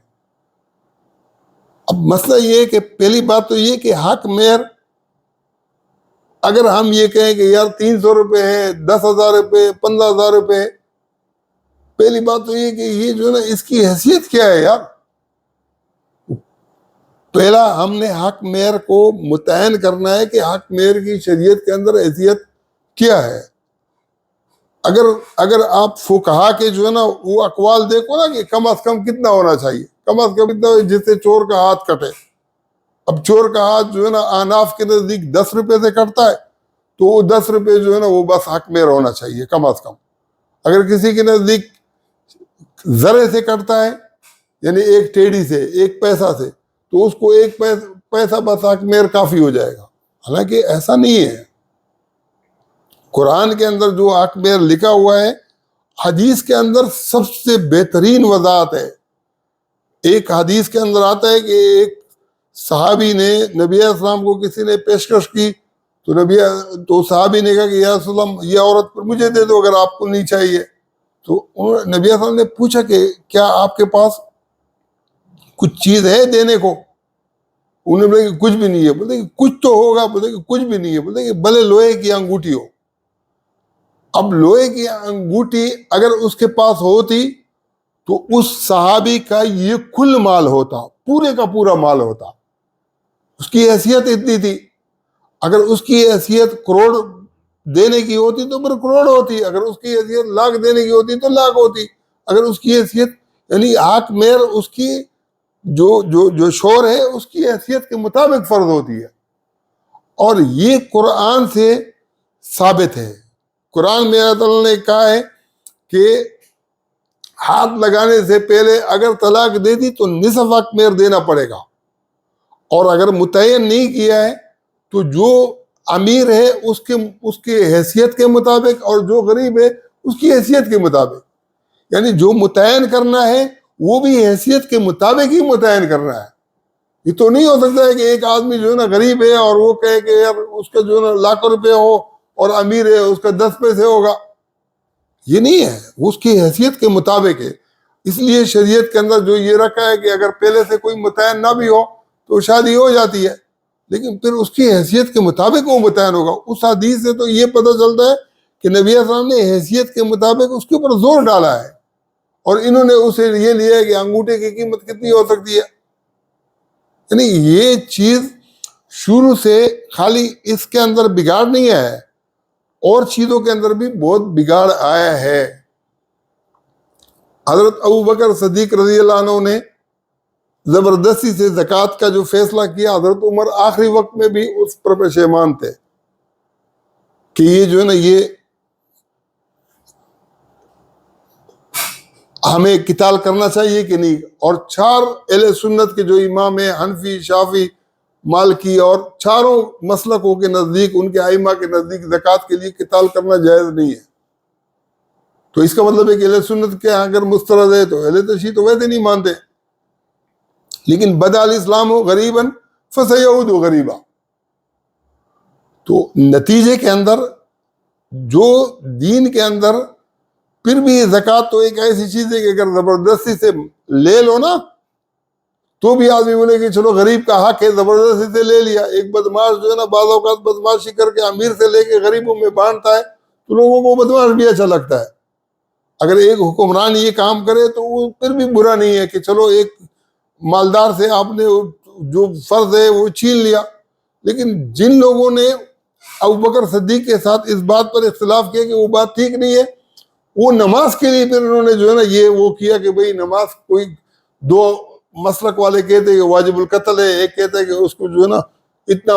S1: اب مسئلہ یہ ہے کہ پہلی بات تو یہ کہ حق مہر اگر ہم یہ کہیں کہ یار 300 روپے ہے، 10,000 روپے، 15,000 روپے، پہلی بات تو یہ کہ یہ جو ہے نا اس کی حیثیت کیا ہے یار. پہلا ہم نے حق مہر کو متعین کرنا ہے کہ حق مہر کی شریعت کے اندر حیثیت کیا ہے. اگر آپ فقہا کے جو ہے نا وہ اقوال دیکھو نا کہ کم از کم کتنا ہونا چاہیے، کم از کم اتنا جس سے چور کا ہاتھ کٹے، اب چور کا ہاتھ جو ہے نا احناف کے نزدیک 10 روپے سے کٹتا ہے تو وہ 10 روپے جو ہے نا وہ بس حق میں ہونا چاہیے کم از کم. اگر کسی کے نزدیک ذرے سے کٹتا ہے یعنی ایک ٹیڑھی سے ایک پیسہ سے تو اس کو ایک پیسہ بس حق میر کافی ہو جائے گا. حالانکہ ایسا نہیں ہے. قرآن کے اندر جو حق میر لکھا ہوا ہے حدیث کے اندر سب سے بہترین وضاحت ہے. ایک حدیث کے اندر آتا ہے کہ ایک صحابی نے نبی علیہ السلام کو کسی نے پیشکش کی تو صحابی نے کہا کہ یا رسول اللہ یہ عورت پر مجھے دے دو اگر آپ کو نہیں چاہیے. تو نبی علیہ السلام نے پوچھا کہ کیا آپ کے پاس کچھ چیز ہے دینے کو؟ انہوں نے بولے کہ کچھ بھی نہیں ہے. بولے کہ کچھ تو ہوگا. بولے کہ کچھ بھی نہیں ہے. بولے کہ بھلے لوہے کی انگوٹھی ہو. اب لوہے کی انگوٹھی اگر اس کے پاس ہوتی تو اس صحابی کا یہ کل مال ہوتا, پورے کا پورا مال ہوتا. اس کی حیثیت اتنی تھی. اگر اس کی حیثیت کروڑ دینے کی ہوتی تو پھر کروڑ ہوتی. اگر اس کی حیثیت لاکھ دینے کی ہوتی تو لاکھ ہوتی. اگر اس کی حیثیت یعنی حق میر اس کی جو شور ہے اس کی حیثیت کے مطابق فرض ہوتی ہے. اور یہ قرآن سے ثابت ہے. قرآن میں اللہ تعالیٰ نے کہا ہے کہ ہاتھ لگانے سے پہلے اگر طلاق دے دی تو نصف حق میر دینا پڑے گا. اور اگر متعین نہیں کیا ہے تو جو امیر ہے اس کے حیثیت کے مطابق اور جو غریب ہے اس کی حیثیت کے مطابق, یعنی جو متعین کرنا ہے وہ بھی حیثیت کے مطابق ہی متعین کرنا ہے. یہ تو نہیں ہو سکتا ہے کہ ایک آدمی جو ہے نا غریب ہے اور وہ کہے کہ یار اس کا جو ہے نا لاکھوں روپے ہو اور امیر ہے اس کا 10 پیسے ہوگا. یہ نہیں ہے, اس کی حیثیت کے مطابق ہے. اس لیے شریعت کے اندر جو یہ رکھا ہے کہ اگر پہلے سے کوئی متعین نہ بھی ہو تو شادی ہو جاتی ہے, لیکن پھر اس کی حیثیت کے مطابق وہ متعین ہوگا. اس حدیث سے تو یہ پتہ چلتا ہے کہ نبی صلی اللہ علیہ وسلم نے حیثیت کے مطابق اس کے اوپر زور ڈالا ہے. اور انہوں نے اسے یہ لیا ہے کہ انگوٹھے کی قیمت کتنی ہو سکتی ہے. یعنی یہ چیز شروع سے خالی اس کے اندر بگاڑ نہیں ہے, اور چیزوں کے اندر بھی بہت بگاڑ آیا ہے. حضرت ابو بکر صدیق رضی اللہ عنہ نے زبردستی سے زکوٰۃ کا جو فیصلہ کیا, حضرت عمر آخری وقت میں بھی اس پر پشیمان تھے کہ یہ جو ہے نا یہ ہمیں قتال کرنا چاہیے کہ نہیں. اور 4 اہل سنت کے جو امام ہیں حنفی شافعی مالکی اور چاروں مسلکوں کے نزدیک ان کے ائمہ کے نزدیک زکوٰۃ کے لیے قتال کرنا جائز نہیں ہے. تو اس کا مطلب ہے کہ اہل سنت کے اگر مسترد ہے تو اہل تشیع تو ویسے نہیں مانتے. لیکن بدا الاسلام غریباً فسیعود غریبا. تو نتیجے کے اندر جو دین کے اندر پھر بھی زکوٰۃ تو ایک ایسی چیز ہے کہ اگر زبردستی سے لے لو نا تو بھی آدمی بولے کہ چلو غریب کا حق ہے, زبردستی سے لے لیا. ایک بدماش جو ہے نا بعض اوقات بدماشی کر کے امیر سے لے کے غریبوں میں بانٹتا ہے تو لوگوں کو بدماش بھی اچھا لگتا ہے. اگر ایک حکمران یہ کام کرے تو وہ پھر بھی برا نہیں ہے کہ چلو ایک مالدار سے آپ نے جو فرض ہے وہ چھین لیا. لیکن جن لوگوں نے ابوبکر صدیق کے ساتھ اس بات پر اختلاف کیا کہ وہ بات ٹھیک نہیں ہے, وہ نماز کے لیے پھر انہوں نے جو ہے نا یہ وہ کیا کہ بھئی نماز کوئی 2 مسلک والے کہتے ہیں کہ واجب القتل ہے, ایک کہتا ہے کہ اس کو جو ہے نا اتنا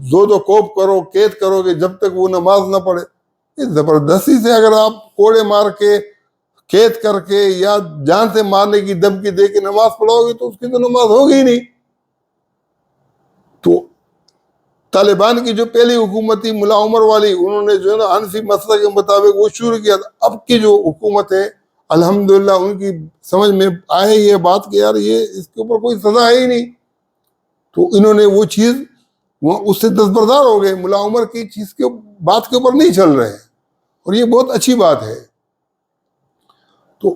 S1: زود و کوب کرو قید کرو کہ جب تک وہ نماز نہ پڑھے. زبردستی سے اگر آپ کوڑے مار کے قید کر کے یا جان سے مارنے کی دھمکی دے کے نماز پڑھاؤ گے تو اس کی تو نماز ہوگی ہی نہیں. تو طالبان کی جو پہلی حکومت تھی ملا عمر والی, انہوں نے جو ہے نا حنفی مسئلہ کے مطابق وہ شروع کیا تھا. اب کی جو حکومت ہے الحمدللہ ان کی سمجھ میں آئے یہ بات کہ یار یہ اس کے اوپر کوئی سزا ہے ہی نہیں, تو انہوں نے وہ چیز اس سے دستبردار ہو گئے. ملا عمر کی چیز کے بات کے اوپر نہیں چل رہے ہیں, اور یہ بہت اچھی بات ہے. تو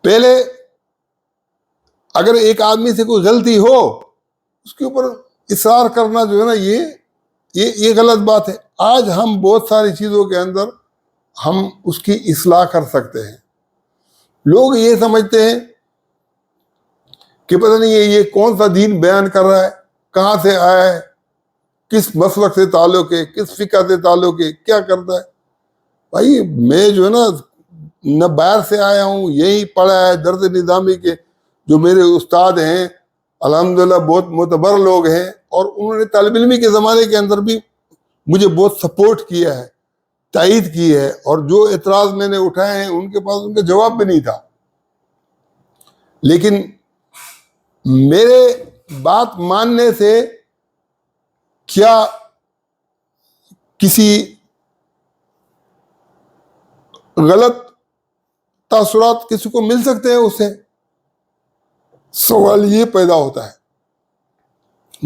S1: پہلے اگر ایک آدمی سے کوئی غلطی ہو اس کے اوپر اصرار کرنا جو ہے نا یہ غلط بات ہے. آج ہم بہت ساری چیزوں کے اندر ہم اس کی اصلاح کر سکتے ہیں. لوگ یہ سمجھتے ہیں کہ پتہ نہیں یہ کون سا دین بیان کر رہا ہے, کہاں سے آیا ہے, کس مسلک سے تعلق ہے, کس فقہ سے تعلق ہے, کیا کرتا ہے. بھائی میں جو ہے نا نہ باہر سے آیا ہوں, یہی پڑھا ہے درس نظامی کے جو میرے استاد ہیں الحمدللہ بہت معتبر لوگ ہیں، اور انہوں نے طالب علمی کے زمانے کے اندر بھی مجھے بہت سپورٹ کیا ہے، تائید کی ہے، اور جو اعتراض میں نے اٹھائے ہیں ان کے پاس ان کا جواب بھی نہیں تھا، لیکن میرے بات ماننے سے کیا کسی غلط تاثرات کسی کو مل سکتے ہیں؟ اس سے سوال یہ پیدا ہوتا ہے۔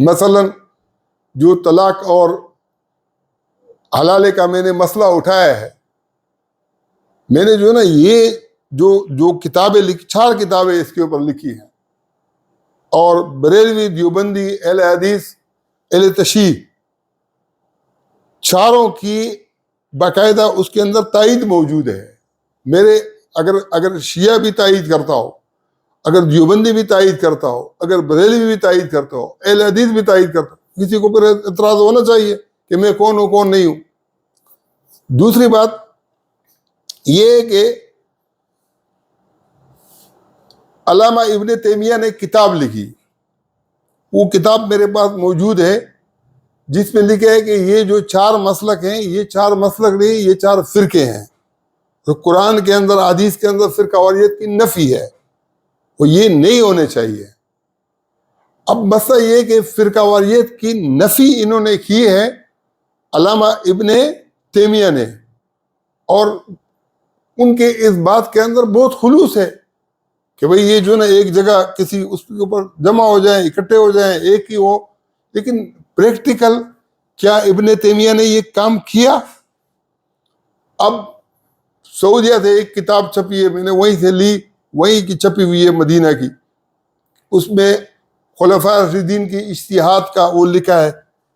S1: مثلا جو طلاق اور حلالے کا میں نے مسئلہ اٹھایا ہے، میں نے جو ہے نا یہ جو کتابیں 4 کتابیں اس کے اوپر لکھی ہیں، اور بریلوی، دیوبندی، اہل حدیث، اہل تشیع، چاروں کی باقاعدہ اس کے اندر تائید موجود ہے۔ میرے اگر شیعہ بھی تائید کرتا ہو، اگر دیوبندی بھی تائید کرتا ہو، اگر بریلوی بھی تائید کرتا ہو، اہل حدیث بھی تائید کرتا ہو، کسی کو پھر اعتراض ہونا چاہیے کہ میں کون ہوں کون نہیں ہوں۔ دوسری بات یہ ہے کہ علامہ ابن تیمیہ نے کتاب لکھی، وہ کتاب میرے پاس موجود ہے، جس میں لکھا ہے کہ یہ جو 4 مسلک ہیں، یہ 4 مسلک نہیں، یہ 4 فرقے ہیں۔ تو قرآن کے اندر، حدیث کے اندر فرقہ واریت کی نفی ہے، وہ یہ نہیں ہونے چاہیے۔ اب مسئلہ یہ کہ فرقہ واریت کی نفی انہوں نے کی ہے علامہ ابن تیمیہ نے، اور ان کے اس بات کے اندر بہت خلوص ہے کہ بھئی یہ جو نا ایک جگہ کسی اس کے اوپر جمع ہو جائیں، اکٹھے ہو جائیں، ایک ہی ہو، لیکن پریکٹیکل کیا ابن تیمیہ نے یہ کام کیا؟ اب سعودیہ سے ایک کتاب چھپی ہے، میں نے وہیں سے لی، وہیں کی چھپی ہوئی ہے مدینہ کی، اس میں خلفاء راشدین کی اجتہاد کا وہ لکھا ہے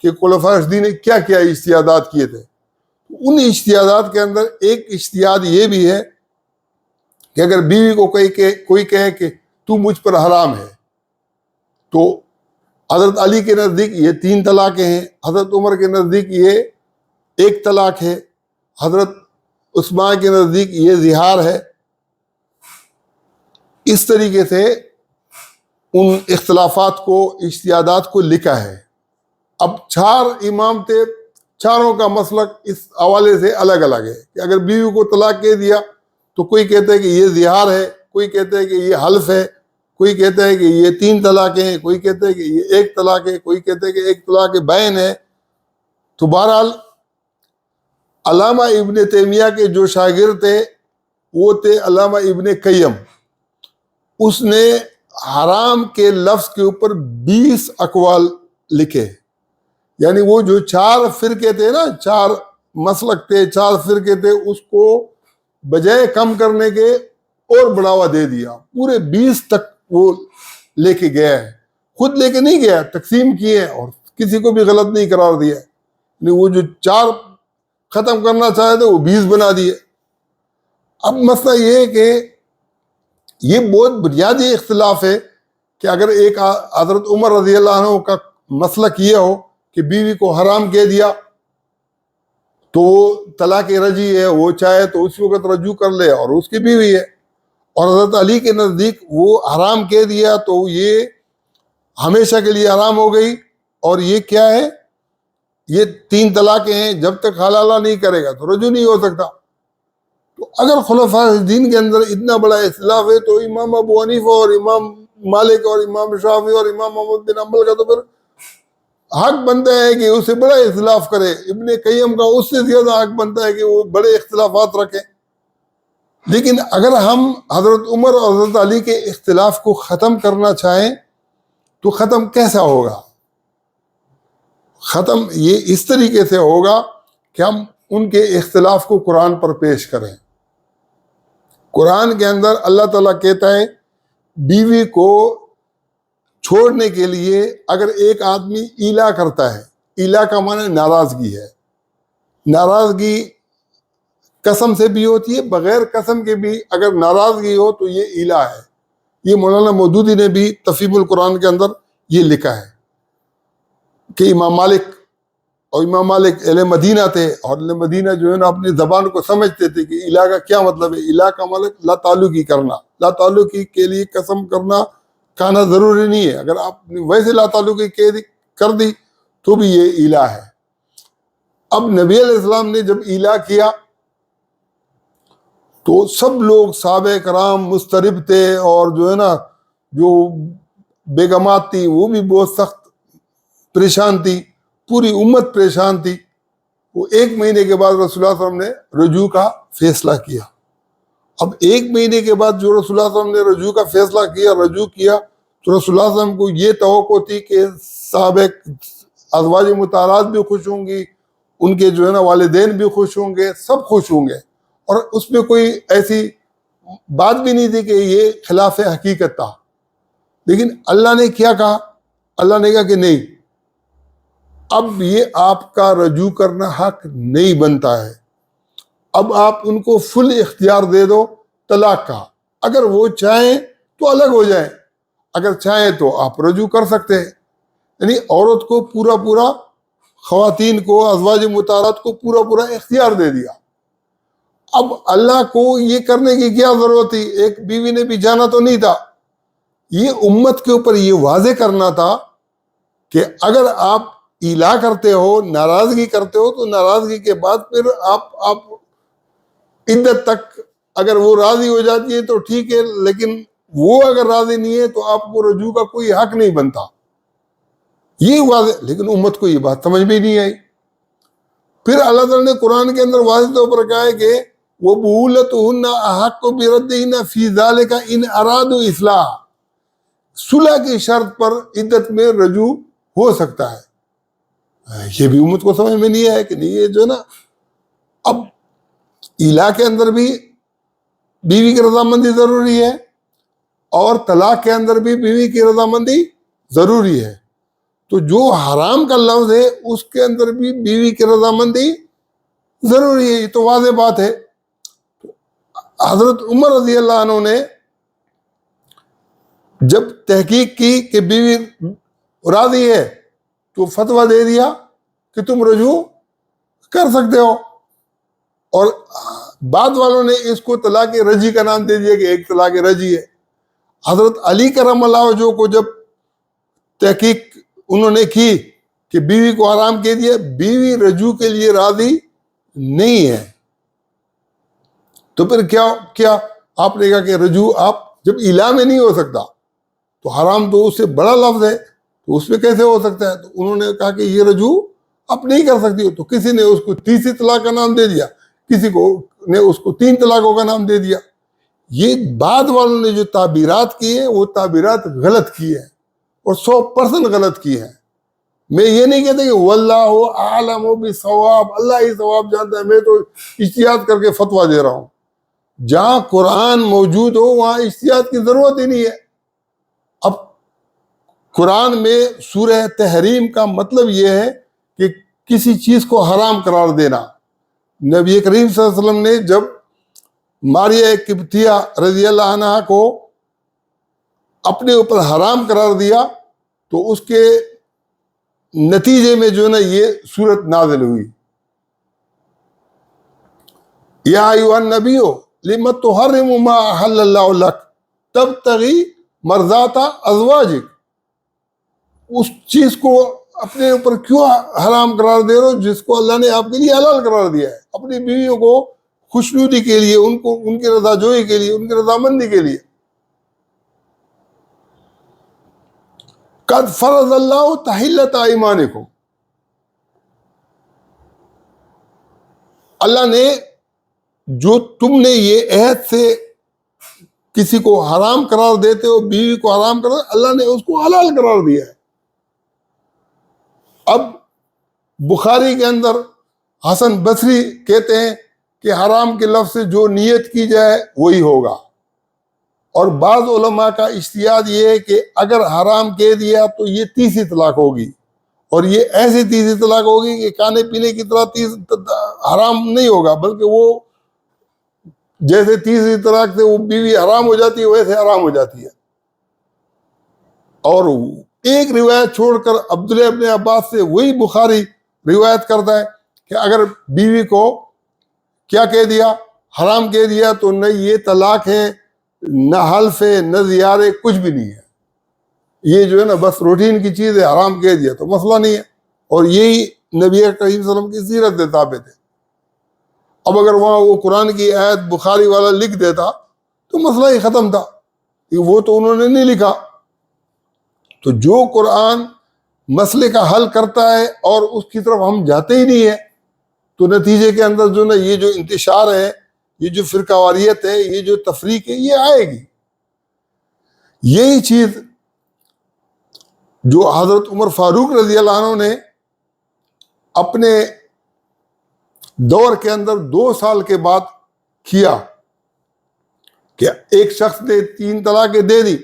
S1: کہ خلفاء راشدین نے کیا کیا اجتہادات کیے تھے۔ ان اجتہادات کے اندر ایک اجتہاد یہ بھی ہے کہ اگر بیوی کو کوئی کہے کہ تو مجھ پر حرام ہے، تو حضرت علی کے نزدیک یہ 3 طلاقیں ہیں، حضرت عمر کے نزدیک یہ 1 طلاق ہے، حضرت عثمان کے نزدیک یہ زہار ہے۔ اس طریقے سے ان اختلافات کو، اجتہادات کو لکھا ہے۔ اب 4 امام تھے، چاروں کا مسلک اس حوالے سے الگ الگ ہے کہ اگر بیوی کو طلاق کہہ دیا تو کوئی کہتا ہے کہ یہ زہار ہے، کوئی کہتا ہے کہ یہ حلف ہے، کوئی کہتا ہے کہ یہ 3 طلاقیں ہیں، کوئی کہتا ہے کہ یہ 1 طلاق ہے، کوئی کہتا ہے کہ 1 طلاق بین ہے۔ تو بہرحال علامہ ابن تیمیہ کے جو شاگرد تھے وہ تھے علامہ ابن قیم، اس نے حرام کے لفظ کے اوپر 20 اقوال لکھے، یعنی وہ جو 4 فرقے تھے نا، 4 مسلک تھے، 4 فرقے تھے، اس کو بجائے کم کرنے کے اور بڑھاوا دے دیا، پورے 20 تک وہ لے کے گیا ہے، خود لے کے نہیں گیا، تقسیم کیے اور کسی کو بھی غلط نہیں قرار دیا، یعنی وہ جو 4 ختم کرنا چاہے تھے وہ 20 بنا دیے۔ اب مسئلہ یہ ہے کہ یہ بہت بنیادی اختلاف ہے کہ اگر ایک حضرت عمر رضی اللہ عنہ کا مسلک یہ ہو کہ بیوی کو حرام کہہ دیا تو وہ طلاق رجعی ہے، وہ چاہے تو اس وقت رجوع کر لے اور اس کی بیوی ہے، اور حضرت علی کے نزدیک وہ حرام کہہ دیا تو یہ ہمیشہ کے لیے حرام ہو گئی، اور یہ کیا ہے، یہ 3 طلاقیں ہیں، جب تک حلالہ نہیں کرے گا تو رجوع نہیں ہو سکتا۔ تو اگر خلفاء راشدین کے اندر اتنا بڑا اختلاف ہے تو امام ابو حنیفہ اور امام مالک اور امام شافعی اور امام محمد بن حنبل کا تو پھر حق بنتا ہے کہ اسے بڑا اختلاف کرے، ابن قیم کا اس سے زیادہ حق بنتا ہے کہ وہ بڑے اختلافات رکھیں۔ لیکن اگر ہم حضرت عمر اور حضرت علی کے اختلاف کو ختم کرنا چاہیں تو ختم کیسا ہوگا؟ ختم یہ اس طریقے سے ہوگا کہ ہم ان کے اختلاف کو قرآن پر پیش کریں۔ قرآن کے اندر اللہ تعالیٰ کہتا ہے بیوی کو چھوڑنے کے لیے اگر ایک آدمی ایلا کرتا ہے، ایلا کا معنی ناراضگی ہے، ناراضگی قسم سے بھی ہوتی ہے، بغیر قسم کے بھی اگر ناراضگی ہو تو یہ ایلا ہے۔ یہ مولانا مودودی نے بھی تفہیم القرآن کے اندر یہ لکھا ہے کہ امام مالک اہل مدینہ تھے، اور اہل مدینہ جو ہے نا اپنی زبان کو سمجھتے تھے کہ الہ کا کیا مطلب ہے۔ الہ کا مطلب لا تعلقی کرنا، لا تعلقی کے لیے قسم کرنا کہنا ضروری نہیں ہے. اگر آپ نے ویسے لا تعلقی کر دی تو بھی یہ ایلا ہے. اب نبی علیہ السلام نے جب ایلا کیا تو سب لوگ صحابہ کرام مضطرب تھے، اور جو ہے نا جو بیگمات تھی وہ بھی بہت سخت پریشان تھی، پوری امت پریشان تھی. وہ 1 مہینے کے بعد رسول اللہ صلی اللہ علیہ وسلم نے رجوع کا فیصلہ کیا. اب 1 مہینے کے بعد جو رسول اللہ صلی اللہ علیہ وسلم نے رجوع کا فیصلہ کیا، رجوع کیا، تو رسول اللہ صلی اللہ علیہ وسلم کو یہ توقع تھی کہ صحابہ ازواج مطہرات بھی خوش ہوں گی، ان کے جو ہے نا والدین بھی خوش ہوں گے، سب خوش ہوں گے، اور اس میں کوئی ایسی بات بھی نہیں تھی کہ یہ خلاف حقیقت تھا. لیکن اللہ نے کیا کہا؟ اللہ نے کہا کہ نہیں، اب یہ آپ کا رجوع کرنا حق نہیں بنتا ہے. اب آپ ان کو فل اختیار دے دو طلاق کا. اگر وہ چاہیں تو الگ ہو جائیں، اگر چاہیں تو آپ رجوع کر سکتے ہیں. یعنی عورت کو پورا خواتین کو، ازواج مطہرات کو پورا اختیار دے دیا. اب اللہ کو یہ کرنے کی کیا ضرورت تھی؟ ایک بیوی نے بھی جانا تو نہیں تھا. یہ امت کے اوپر یہ واضح کرنا تھا کہ اگر آپ ایلا کرتے ہو، ناراضگی کرتے ہو، تو ناراضگی کے بعد پھر آپ عدت تک اگر وہ راضی ہو جاتی ہے تو ٹھیک ہے، لیکن وہ اگر راضی نہیں ہے تو آپ کو رجوع کا کوئی حق نہیں بنتا. یہ واضح، لیکن امت کو یہ بات سمجھ بھی نہیں آئی. پھر اللہ تعالیٰ نے قرآن کے اندر واضح طور پر کہا ہے کہ وَبُعُولَتُهُنَّ أَحَقُّ بِرَدِّهِنَّ فِي ذَلِكَ إِنْ أَرَادُوا إِصْلَاحًا. صلح کی شرط پر عدت میں رجوع ہو سکتا ہے. یہ بھی امت کو سمجھ میں نہیں آیا کہ نہیں، یہ جو ہے نا اب ایلا کے اندر بھی بیوی کی رضامندی ضروری ہے، اور طلاق کے اندر بھی بیوی کی رضامندی ضروری ہے. تو جو حرام کا لفظ ہے اس کے اندر بھی بیوی کی رضامندی ضروری ہے. یہ تو واضح بات ہے. حضرت عمر رضی اللہ عنہ نے جب تحقیق کی کہ بیوی راضی ہے تو فتویٰ دے دیا کہ تم رجوع کر سکتے ہو. اور بعد والوں نے اس کو طلاق رجی کا نام دے دیا کہ ایک طلاق رجی ہے. حضرت علی کرم اللہ وجہہ کو جب تحقیق انہوں نے کی کہ بیوی کو حرام کہہ دیا، بیوی رجوع کے لیے راضی نہیں ہے، تو پھر کیا آپ نے کہا کہ رجوع آپ جب ایلا میں نہیں ہو سکتا تو حرام تو اس سے بڑا لفظ ہے، تو اس میں کیسے ہو سکتا ہے؟ تو انہوں نے کہا کہ یہ رجوع آپ نہیں کر سکتی ہو. تو کسی نے اس کو تیسری طلاق کا نام دے دیا، کسی کو نے اس کو 3 طلاقوں کا نام دے دیا. یہ بعد والوں نے جو تعبیرات کی ہیں وہ تعبیرات غلط کی ہیں، اور 100% غلط کی ہیں. میں یہ نہیں کہتا کہ واللہ اعلم بالصواب، اللہ ہی ثواب جانتا ہے، میں تو اجتہاد کر کے فتویٰ دے رہا ہوں. جہاں قرآن موجود ہو وہاں اجتہاد کی ضرورت ہی نہیں ہے. اب قرآن میں سورہ تحریم کا مطلب یہ ہے کہ کسی چیز کو حرام قرار دینا. نبی کریم صلی اللہ علیہ وسلم نے جب ماریہ قبطیہ رضی اللہ عنہ کو اپنے اوپر حرام قرار دیا تو اس کے نتیجے میں جو ہے نا یہ صورت نازل ہوئی، یا ایھا النبی لم تحرم ما احل اللہ لک تبتغی مرضات ازواجک. اس چیز کو اپنے اوپر کیوں حرام قرار دے رہے ہو جس کو اللہ نے آپ کے لیے حلال قرار دیا ہے، اپنی بیویوں کو خوشنودی کے لیے، ان کی رضا جوئی کے لیے، ان کی رضامندی کے لیے. قد فرض اللہ تحلۃ ایمانکم، اللہ نے جو تم نے یہ عہد سے کسی کو حرام قرار دیتے ہو، بیوی کو حرام قرار، اللہ نے اس کو حلال قرار دیا ہے. اب بخاری کے اندر حسن بصری کہتے ہیں کہ حرام کے لفظ سے جو نیت کی جائے وہی ہوگا. اور بعض علماء کا اجتہاد یہ ہے کہ اگر حرام کہہ دیا تو یہ تیسری طلاق ہوگی، اور یہ ایسی تیسری طلاق ہوگی کہ کھانے پینے کی طرح حرام نہیں ہوگا، بلکہ وہ جیسے تیسری طلاق سے وہ بیوی حرام ہو جاتی ہے ویسے حرام ہو جاتی ہے. اور ایک روایت چھوڑ کر عبداللہ ابن عباس سے وہی بخاری روایت کرتا ہے کہ اگر بیوی کو کیا کہہ دیا، حرام کہہ دیا، تو نہ یہ طلاق ہے، نہ حلف ہے، نہ زیارے، کچھ بھی نہیں ہے. یہ جو ہے نا بس روٹین کی چیز ہے، حرام کہہ دیا تو مسئلہ نہیں ہے، اور یہی نبی کریم صلی اللہ علیہ وسلم کی سیرت سے ثابت ہے۔ اب اگر وہاں وہ قرآن کی آیت بخاری والا لکھ دیتا تو مسئلہ ہی ختم تھا، وہ تو انہوں نے نہیں لکھا۔ تو جو قرآن مسئلے کا حل کرتا ہے اور اس کی طرف ہم جاتے ہی نہیں ہیں، تو نتیجے کے اندر جو نا یہ جو انتشار ہے، یہ جو فرقہ واریت ہے، یہ جو تفریق ہے، یہ آئے گی۔ یہی چیز جو حضرت عمر فاروق رضی اللہ عنہ نے اپنے دور کے اندر 2 سال کے بعد کیا کہ ایک شخص نے 3 طلاقیں دے دی،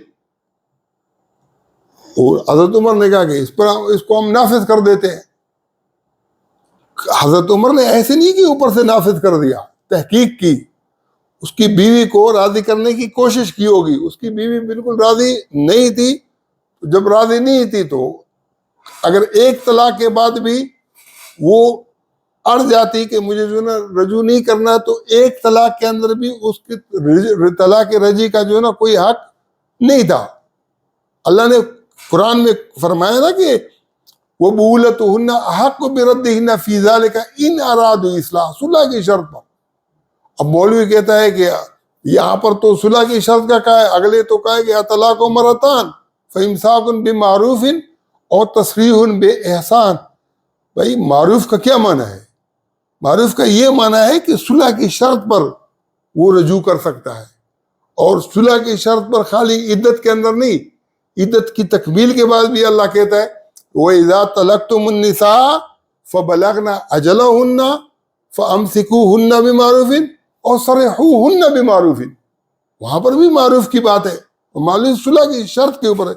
S1: اور حضرت عمر نے کہا کہ اس کو ہم نافذ کر دیتے ہیں۔ حضرت عمر نے ایسے نہیں کہ اوپر سے نافذ کر دیا، تحقیق کی، اس کی بیوی کو راضی کرنے کی کوشش کی ہوگی، اس کی بیوی بالکل راضی نہیں تھی، جب راضی نہیں تھی تو اگر ایک طلاق کے بعد بھی وہ اڑ جاتی کہ مجھے جو ہے نا رجوع نہیں کرنا، تو ایک طلاق کے اندر بھی اس کی طلاق رجعی کا جو ہے نا کوئی حق نہیں تھا۔ اللہ نے قرآن میں فرمایا نا کہ وَبُولَتُهُنَّ أَحَقُّ بِرَدِّهِنَّ فِي ذَلِكَ إِنْ أَرَادُوا إِصْلَاحًا، صلح کی شرط پر۔ اب مولوی کہتا ہے کہ یہاں پر تو صلح کی شرط کا کہا ہے، اگلے تو کہا ہے کہ طلاق مرتان فَإِمْسَاكٌ بِمَعْرُوفٍ اور تَسْرِيحٌ بِإِحْسَان۔ بھائی معروف کا کیا معنی ہے؟ معروف کا یہ معنی ہے کہ صلح کی شرط پر وہ رجوع کر سکتا ہے، اور صلح کی شرط پر خالی عدت کے اندر نہیں، عدت کی تکمیل کے بعد بھی اللہ کہتا ہے وَإِذَا طَلَقْتُمُ النِّسَاءَ فَبَلَغْنَ أَجَلَهُنَّ فَأَمْسِكُوهُنَّ بِمَعْرُوفٍ اور سَرِّحُوهُنَّ بِمَعْرُوفٍ، وہاں پر بھی معروف کی بات ہے، معروف صلح کی شرط کے اوپر ہے۔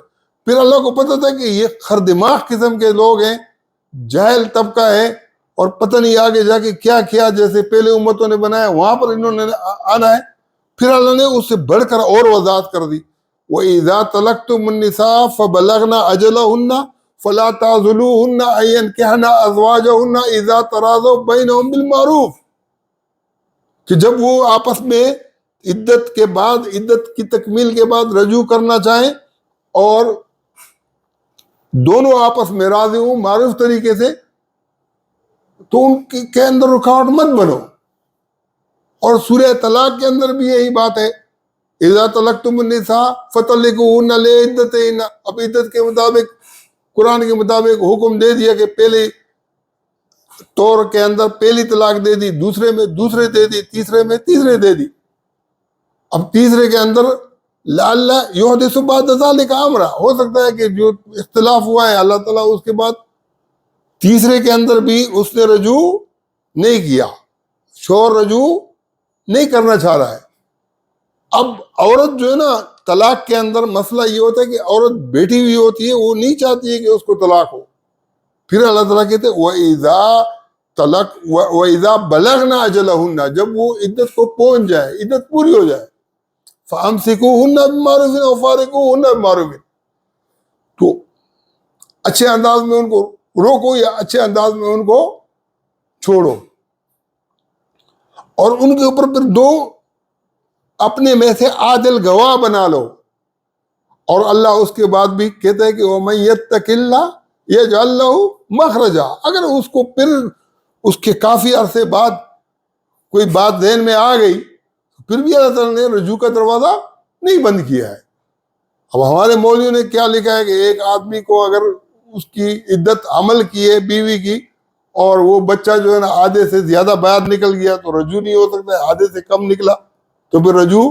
S1: پھر اللہ کو پتہ تھا کہ یہ خردماغ قسم کے لوگ ہیں، جاہل طبقہ ہے، اور پتہ نہیں آگے جا کے کیا کیا جیسے پہلے امتوں نے بنایا وہاں پر انہوں نے آنا ہے۔ پھر اللہ نے اس سے بڑھ کر اور وضاحت کر دی وَإِذَا طَلَقْتُمُ النِّسَاءَ فَبَلَغْنَ أَجَلَهُنَّ فَلَا تَعْضُلُوهُنَّ أَن يَنكِحْنَ أَزْوَاجَهُنَّ إِذَا تَرَاضَوْا بَيْنَهُم بِالْمَعْرُوفِ، کہ جب وہ آپس میں عدت کے بعد، عدت کی تکمیل کے بعد رجوع کرنا چاہیں اور دونوں آپس میں راضی ہوں معروف طریقے سے، تو ان کے اندر رکاوٹ مت بنو۔ اور سورہ طلاق کے اندر بھی یہی بات ہے اذا طلقتم النساء فطلقوهن لعدتهن، اب عدت کے مطابق قرآن کے مطابق حکم دے دیا کہ پہلے طور کے اندر پہلی طلاق دے دی، دوسرے میں دوسرے دے دی، تیسرے میں تیسرے دے دی۔ اب تیسرے کے اندر لعل یحدث بعد ذلک امرا، ہو سکتا ہے کہ جو اختلاف ہوا ہے اللہ تعالیٰ اس کے بعد تیسرے کے اندر بھی اس نے رجوع نہیں کیا، شوہر رجوع نہیں کرنا چاہ رہا ہے۔ اب عورت جو ہے نا طلاق کے اندر مسئلہ یہ ہوتا ہے کہ عورت بیٹھی ہوئی ہوتی ہے، وہ نہیں چاہتی ہے کہ اس کو طلاق ہو۔ پھر اللہ تعالیٰ کہتے ہیں وَإِذَا بَلَغْنَ أَجَلَهُنَّ، جب وہ عدت کو پہنچ جائے، عدت پوری ہو جائے، فَأَمْسِكُوهُنَّ بِمَعْرُوفٍ أَوْ فَارِقُوهُنَّ بِمَعْرُوفٍ، تو اچھے انداز میں ان کو روکو یا اچھے انداز میں ان کو چھوڑو، اور ان کے اوپر پھر 2 اپنے میں سے عادل گواہ بنا لو۔ اور اللہ اس کے بعد بھی کہتا ہے کہ وَمَن يَتَّقِ اللَّهَ يَجْعَل لَّهُ مَخْرَجًا، اگر اس کو پھر اس کے کافی عرصے بعد کوئی بات ذہن میں آ گئی پھر بھی اللہ تعالیٰ نے رجوع کا دروازہ نہیں بند کیا ہے۔ اب ہمارے مولویوں نے کیا لکھا ہے کہ ایک آدمی کو اگر اس کی عدت عمل کی ہے بیوی کی، اور وہ بچہ جو ہے نا آدھے سے زیادہ باہر نکل گیا تو رجوع نہیں ہو سکتا ہے، آدھے سے کم نکلا تو پھر رجوع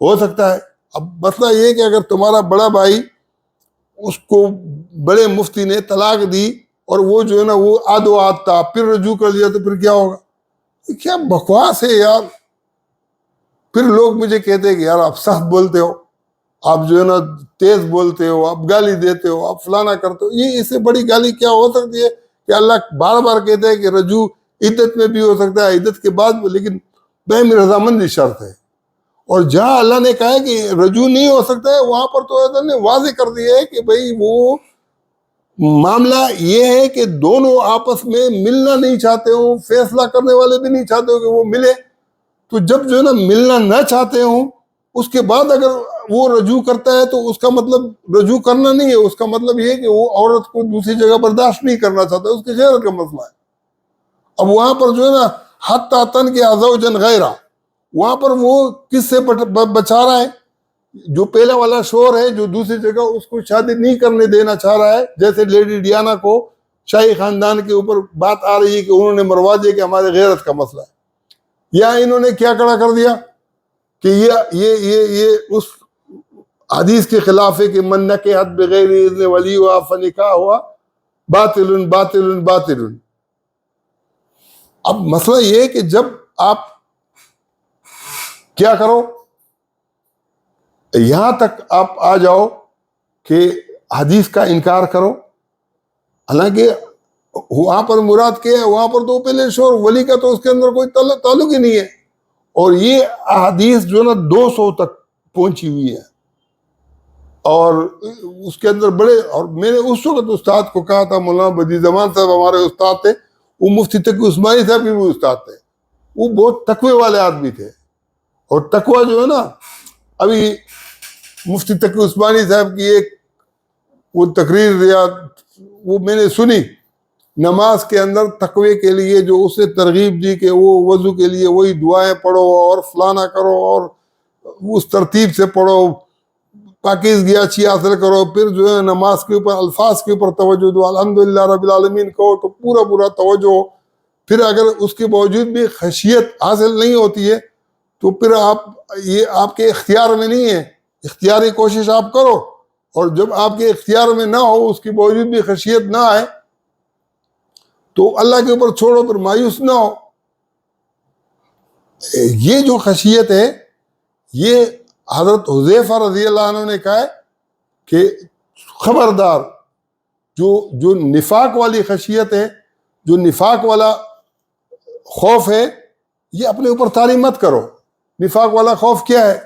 S1: ہو سکتا ہے۔ اب مسئلہ یہ ہے کہ اگر تمہارا بڑا بھائی، اس کو بڑے مفتی نے طلاق دی اور وہ جو ہے نا وہ آدھو آدھ تھا، پھر رجوع کر دیا، تو پھر کیا ہوگا؟ کیا بکواس ہے یار۔ پھر لوگ مجھے کہتے ہیں کہ یار آپ سخت بولتے ہو، آپ جو ہے نا تیز بولتے ہو، آپ گالی دیتے ہو، آپ فلانا کرتے ہو۔ یہ اس سے بڑی گالی کیا ہو سکتی ہے کہ اللہ بار بار کہتے ہیں کہ رجوع عدت میں بھی ہو سکتا ہے، عدت کے بعد بھی، لیکن بہم رضامندی شرط ہے۔ اور جہاں اللہ نے کہا ہے کہ رجوع نہیں ہو سکتا ہے، وہاں پر تو اللہ نے واضح کر دیا ہے کہ بھئی وہ معاملہ یہ ہے کہ دونوں آپس میں ملنا نہیں چاہتے ہوں، فیصلہ کرنے والے بھی نہیں چاہتے ہوں کہ وہ ملے، تو جب جو ہے نا ملنا نہ چاہتے ہوں، اس کے بعد اگر وہ رجوع کرتا ہے تو اس کا مطلب رجوع کرنا نہیں ہے، اس کا مطلب یہ ہے کہ وہ عورت کو دوسری جگہ برداشت نہیں کرنا چاہتا، اس کے غیرت کا مسئلہ ہے۔ اب وہاں پر جو ہے نا حتی تن کے ازوجن غیرہ، وہاں پر وہ کس سے بچا رہا ہے؟ جو پہلا والا شوہر ہے جو دوسری جگہ اس کو شادی نہیں کرنے دینا چاہ رہا ہے، جیسے لیڈی ڈیانا کو شاہی خاندان کے اوپر بات آ رہی ہے کہ انہوں نے مروا دیا کہ ہمارے غیرت کا مسئلہ ہے، یا انہوں نے کیا کھڑا کر دیا کہ یہ اس حدیث کے خلاف ہے کہ من نکحت بغیر اذن ولی ہوا فنکاح ہوا باطل باطل باطل۔ اب مسئلہ یہ ہے کہ جب آپ کیا کرو، یہاں تک آپ آ جاؤ کہ حدیث کا انکار کرو، حالانکہ وہاں پر مراد کیا ہے، وہاں پر تو پہلے شوہر ولی کا تو اس کے اندر کوئی تعلق ہی نہیں ہے، اور یہ احادیث جو نا 200 تک پہنچی ہوئی ہے، اور اس کے اندر بڑے، اور میں نے اس وقت استاد کو کہا تھا، مولانا بدیع زمان صاحب ہمارے استاد تھے، وہ مفتی تقی عثمانی صاحب بھی استاد تھے، وہ بہت تقوی والے آدمی تھے، اور تقوی جو ہے نا، ابھی مفتی تقی عثمانی صاحب کی ایک وہ تقریر وہ میں نے سنی نماز کے اندر تقوی کے لیے، جو اس نے ترغیب دی کہ وہ وضو کے لیے وہی دعائیں پڑھو اور فلانا کرو اور اس ترتیب سے پڑھو، پاکیزگی اچھی حاصل کرو، پھر جو ہے نماز کے اوپر الفاظ کے اوپر توجہ دو، الحمدللہ رب العالمین کہو تو پورا توجہ ہو۔ پھر اگر اس کے باوجود بھی خشیت حاصل نہیں ہوتی ہے تو پھر یہ آپ کے اختیار میں نہیں ہے، اختیاری کوشش آپ کرو، اور جب آپ کے اختیار میں نہ ہو، اس کے باوجود بھی خشیت نہ آئے تو اللہ کے اوپر چھوڑو، پھر مایوس نہ ہو۔ یہ جو خشیت ہے، یہ حضرت حذیفہ رضی اللہ عنہ نے کہا ہے کہ خبردار، جو نفاق والی خشیت ہے، جو نفاق والا خوف ہے، یہ اپنے اوپر طاری مت کرو۔ نفاق والا خوف کیا ہے؟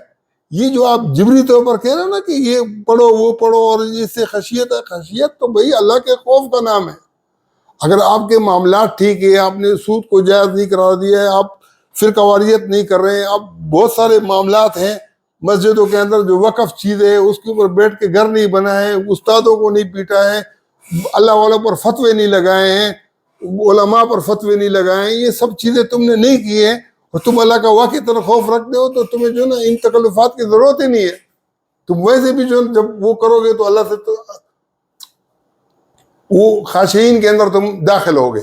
S1: یہ جو آپ جبری طور پر کہہ رہے ہیں نا کہ یہ پڑھو وہ پڑھو اور اس سے خشیت ہے، خشیت تو بھئی اللہ کے خوف کا نام ہے۔ اگر آپ کے معاملات ٹھیک ہے، آپ نے سود کو جائز نہیں قرار دیا ہے، آپ فرقہ واریت نہیں کر رہے ہیں، آپ بہت سارے معاملات ہیں مسجدوں کے اندر جو وقف چیزیں، اس کے اوپر بیٹھ کے گھر نہیں بنا ہے، استادوں کو نہیں پیٹا ہے، اللہ والوں پر فتوے نہیں لگائے ہیں، علماء پر فتوے نہیں لگائے ہیں، یہ سب چیزیں تم نے نہیں کی ہیں، اور تم اللہ کا واقعی طرح خوف رکھتے ہو، تو تمہیں جو ہے نا ان تکلفات کی ضرورت ہی نہیں ہے۔ تم ویسے بھی جو جب وہ کرو گے تو اللہ سے تو وہ خاشعین کے اندر تم داخل ہوگے۔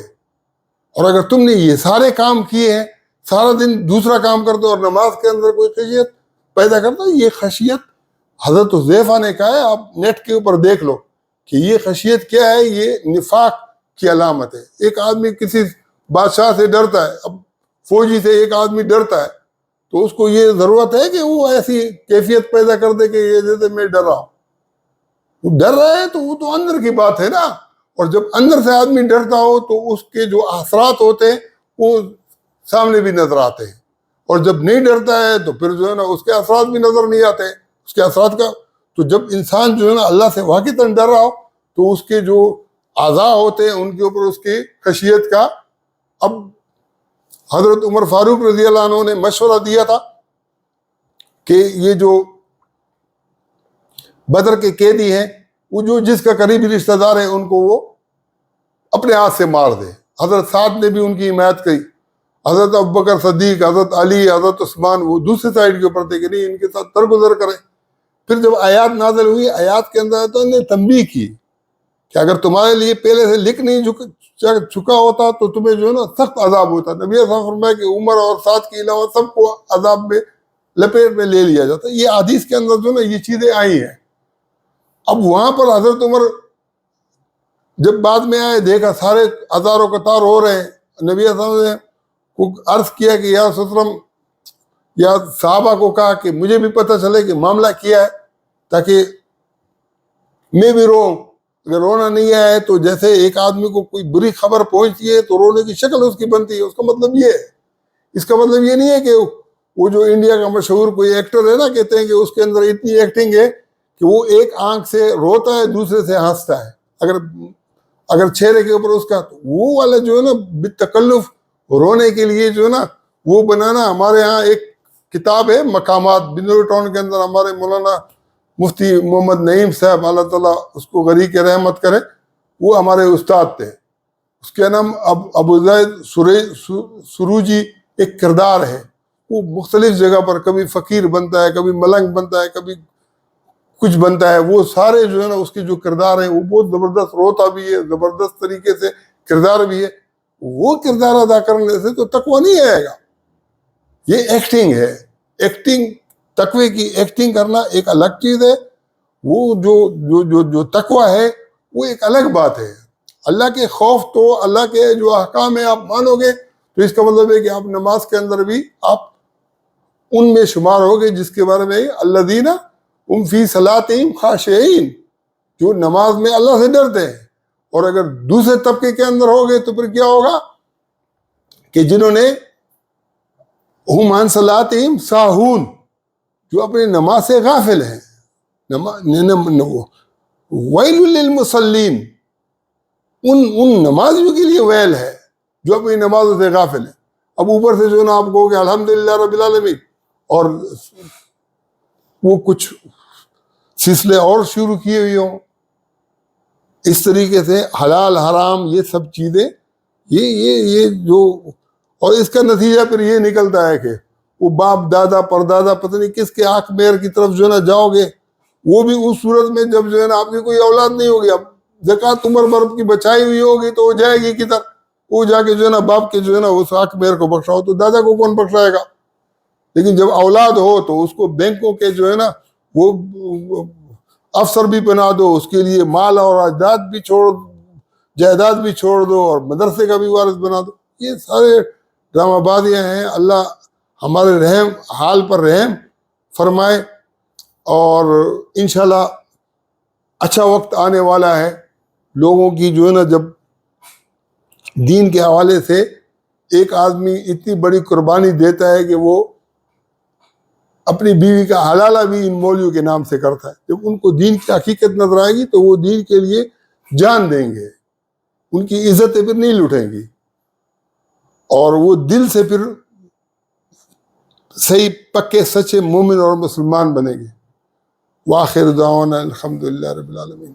S1: اور اگر تم نے یہ سارے کام کیے ہیں، سارا دن دوسرا کام کرتے اور نماز کے اندر کوئی خشیت پیدا کرتا، یہ خشیت حضرت حذیفہ نے کہا ہے، آپ نیٹ کے اوپر دیکھ لو کہ یہ خشیت کیا ہے، یہ نفاق کی علامت ہے۔ ایک آدمی کسی بادشاہ سے ڈرتا ہے، اب فوجی سے ایک آدمی ڈرتا ہے تو اس کو یہ ضرورت ہے کہ وہ ایسی کیفیت پیدا کر دے کہ یہ جیسے میں ڈر رہا ہوں۔ وہ ڈر رہا ہے تو وہ تو اندر کی بات ہے نا، اور جب اندر سے آدمی ڈرتا ہو تو اس کے جو اثرات ہوتے ہیں وہ سامنے بھی نظر آتے ہیں، اور جب نہیں ڈرتا ہے تو پھر جو ہے نا اس کے اثرات بھی نظر نہیں آتے، اس کے اثرات کا۔ تو جب انسان جو ہے نا اللہ سے واقعتاً ڈر رہا ہو تو اس کے جو اعضاء ہوتے ہیں ان کے اوپر اس کی خشیت کا۔ اب حضرت عمر فاروق رضی اللہ عنہ نے مشورہ دیا تھا کہ یہ جو بدر کے قیدی ہیں، وہ جو جس کا قریبی رشتہ دار ہے ان کو وہ اپنے ہاتھ سے مار دے۔ حضرت سعد نے بھی ان کی حمایت کی، حضرت ابوبکر صدیق، حضرت علی، حضرت عثمان وہ دوسرے سائڈ کے اوپر تھے کہ نہیں ان کے ساتھ درگزر کریں۔ پھر جب آیات نازل ہوئی، آیات کے اندر تو انہیں تنبیہ کی کہ اگر تمہارے لیے پہلے سے لکھ نہیں چکا ہوتا تو تمہیں جو ہے نا سخت عذاب ہوتا۔ نبی صلی اللہ علیہ وسلم فرمایا کہ عمر اور سعد کے علاوہ سب کو عذاب میں لپیٹ میں لے لیا جاتا۔ یہ حدیث کے اندر جو ہے نا یہ چیزیں آئی ہیں۔ اب وہاں پر حضرت عمر جب بعد میں آئے، دیکھا سارے ہزار و قطار ہو رہے ہیں، نبی صلی اللہ علیہ وسلم نے کو عرض کیا کہ یا رسول اللہ، یا صحابہ کو کہا کہ مجھے بھی پتہ چلے کہ معاملہ کیا ہے تاکہ میں بھی روؤں۔ اگر رونا نہیں آیا ہے تو جیسے ایک آدمی کو کوئی بری خبر پہنچتی ہے تو رونے کی شکل اس کی بنتی ہے، اس کا مطلب یہ ہے۔ اس کا مطلب یہ نہیں ہے کہ وہ جو انڈیا کا مشہور کوئی ایکٹر ہے نا، کہتے ہیں کہ اس کے اندر اتنی ایکٹنگ ہے کہ وہ ایک آنکھ سے روتا ہے دوسرے سے ہنستا ہے، اگر چہرے کے اوپر اس کا، تو وہ والا جو ہے نا بالتکلف رونے کے لیے جو ہے نا وہ بنانا، ہمارے ہاں ایک کتاب ہے مقامات، بنور ٹاؤن کے اندر ہمارے مولانا مفتی محمد نعیم صاحب، اللہ تعالیٰ اس کو غریق رحمت کرے، وہ ہمارے استاد تھے. اس کے نام ابو زید سروجی ایک کردار ہے. وہ مختلف جگہ پر کبھی فقیر بنتا ہے، کبھی ملنگ بنتا ہے، کبھی کچھ بنتا ہے. وہ سارے جو ہے نا اس کے جو کردار ہیں وہ بہت زبردست، روتا بھی ہے، زبردست طریقے سے کردار بھی ہے. وہ کردار ادا کرنے سے تو تقویٰ نہیں آئے گا. یہ ایکٹنگ ہے. ایکٹنگ، تقوی کی ایکٹنگ کرنا ایک الگ چیز ہے. وہ جو تقویٰ ہے وہ ایک الگ بات ہے. اللہ کے خوف تو اللہ کے جو احکام ہیں آپ مانو گے تو اس کا مطلب ہے کہ آپ نماز کے اندر بھی آپ ان میں شمار ہوگے جس کے بارے میں الذین هم فی صلاتہم خاشعین، جو نماز میں اللہ سے ڈرتے ہیں. اور اگر دوسرے طبقے کے اندر ہوگے تو پھر کیا ہوگا کہ جنہوں نے ہم عن صلاتہم ساہون، جو اپنی نماز سے غافل ہیں. ویل للمصلین، ان نمازیوں کے لیے ویل ہے جو اپنی نمازوں سے غافل ہیں. اب اوپر سے جو ہے نا آپ کہو کہ الحمدللہ رب العالمین، اور وہ کچھ سلسلے اور شروع کیے ہوئے ہوں. اس طریقے سے حلال حرام یہ سب چیزیں یہ جو، اور اس کا نتیجہ پھر یہ نکلتا ہے کہ وہ باپ دادا پردادا پتہ نہیں کس کے آنکھ میر کی طرف جو ہے نا جاؤ گے. وہ بھی اس صورت میں جب جو ہے نا آپ کی کوئی اولاد نہیں ہوگی. اب زکوٰۃ عمر مرد کی بچائی ہوئی ہوگی تو وہ جائے گی کدھر؟ وہ جا کے جو ہے نا باپ کے جو ہے نا اس آنکھ میر کو بخشاؤ تو دادا کو کون بخشائے گا؟ لیکن جب اولاد ہو تو اس کو بینکوں کے جو ہے نا وہ افسر بھی بنا دو، اس کے لیے مال اور جائیداد بھی چھوڑ دو، اور مدرسے کا بھی وارث بنا دو. یہ سارے ڈرامہ بازیاں ہیں. اللہ ہمارے رحم حال پر رحم فرمائے، اور انشاءاللہ اچھا وقت آنے والا ہے. لوگوں کی جو ہے نا جب دین کے حوالے سے ایک آدمی اتنی بڑی قربانی دیتا ہے کہ وہ اپنی بیوی کا حلالہ بھی ان مولویوں کے نام سے کرتا ہے، جب ان کو دین کی حقیقت نظر آئے گی تو وہ دین کے لیے جان دیں گے. ان کی عزتیں پھر نہیں لوٹیں گی، اور وہ دل سے پھر صحیح پکے سچے مومن اور مسلمان بنے گے. وآخر دعوانا الحمدللہ رب العالمین.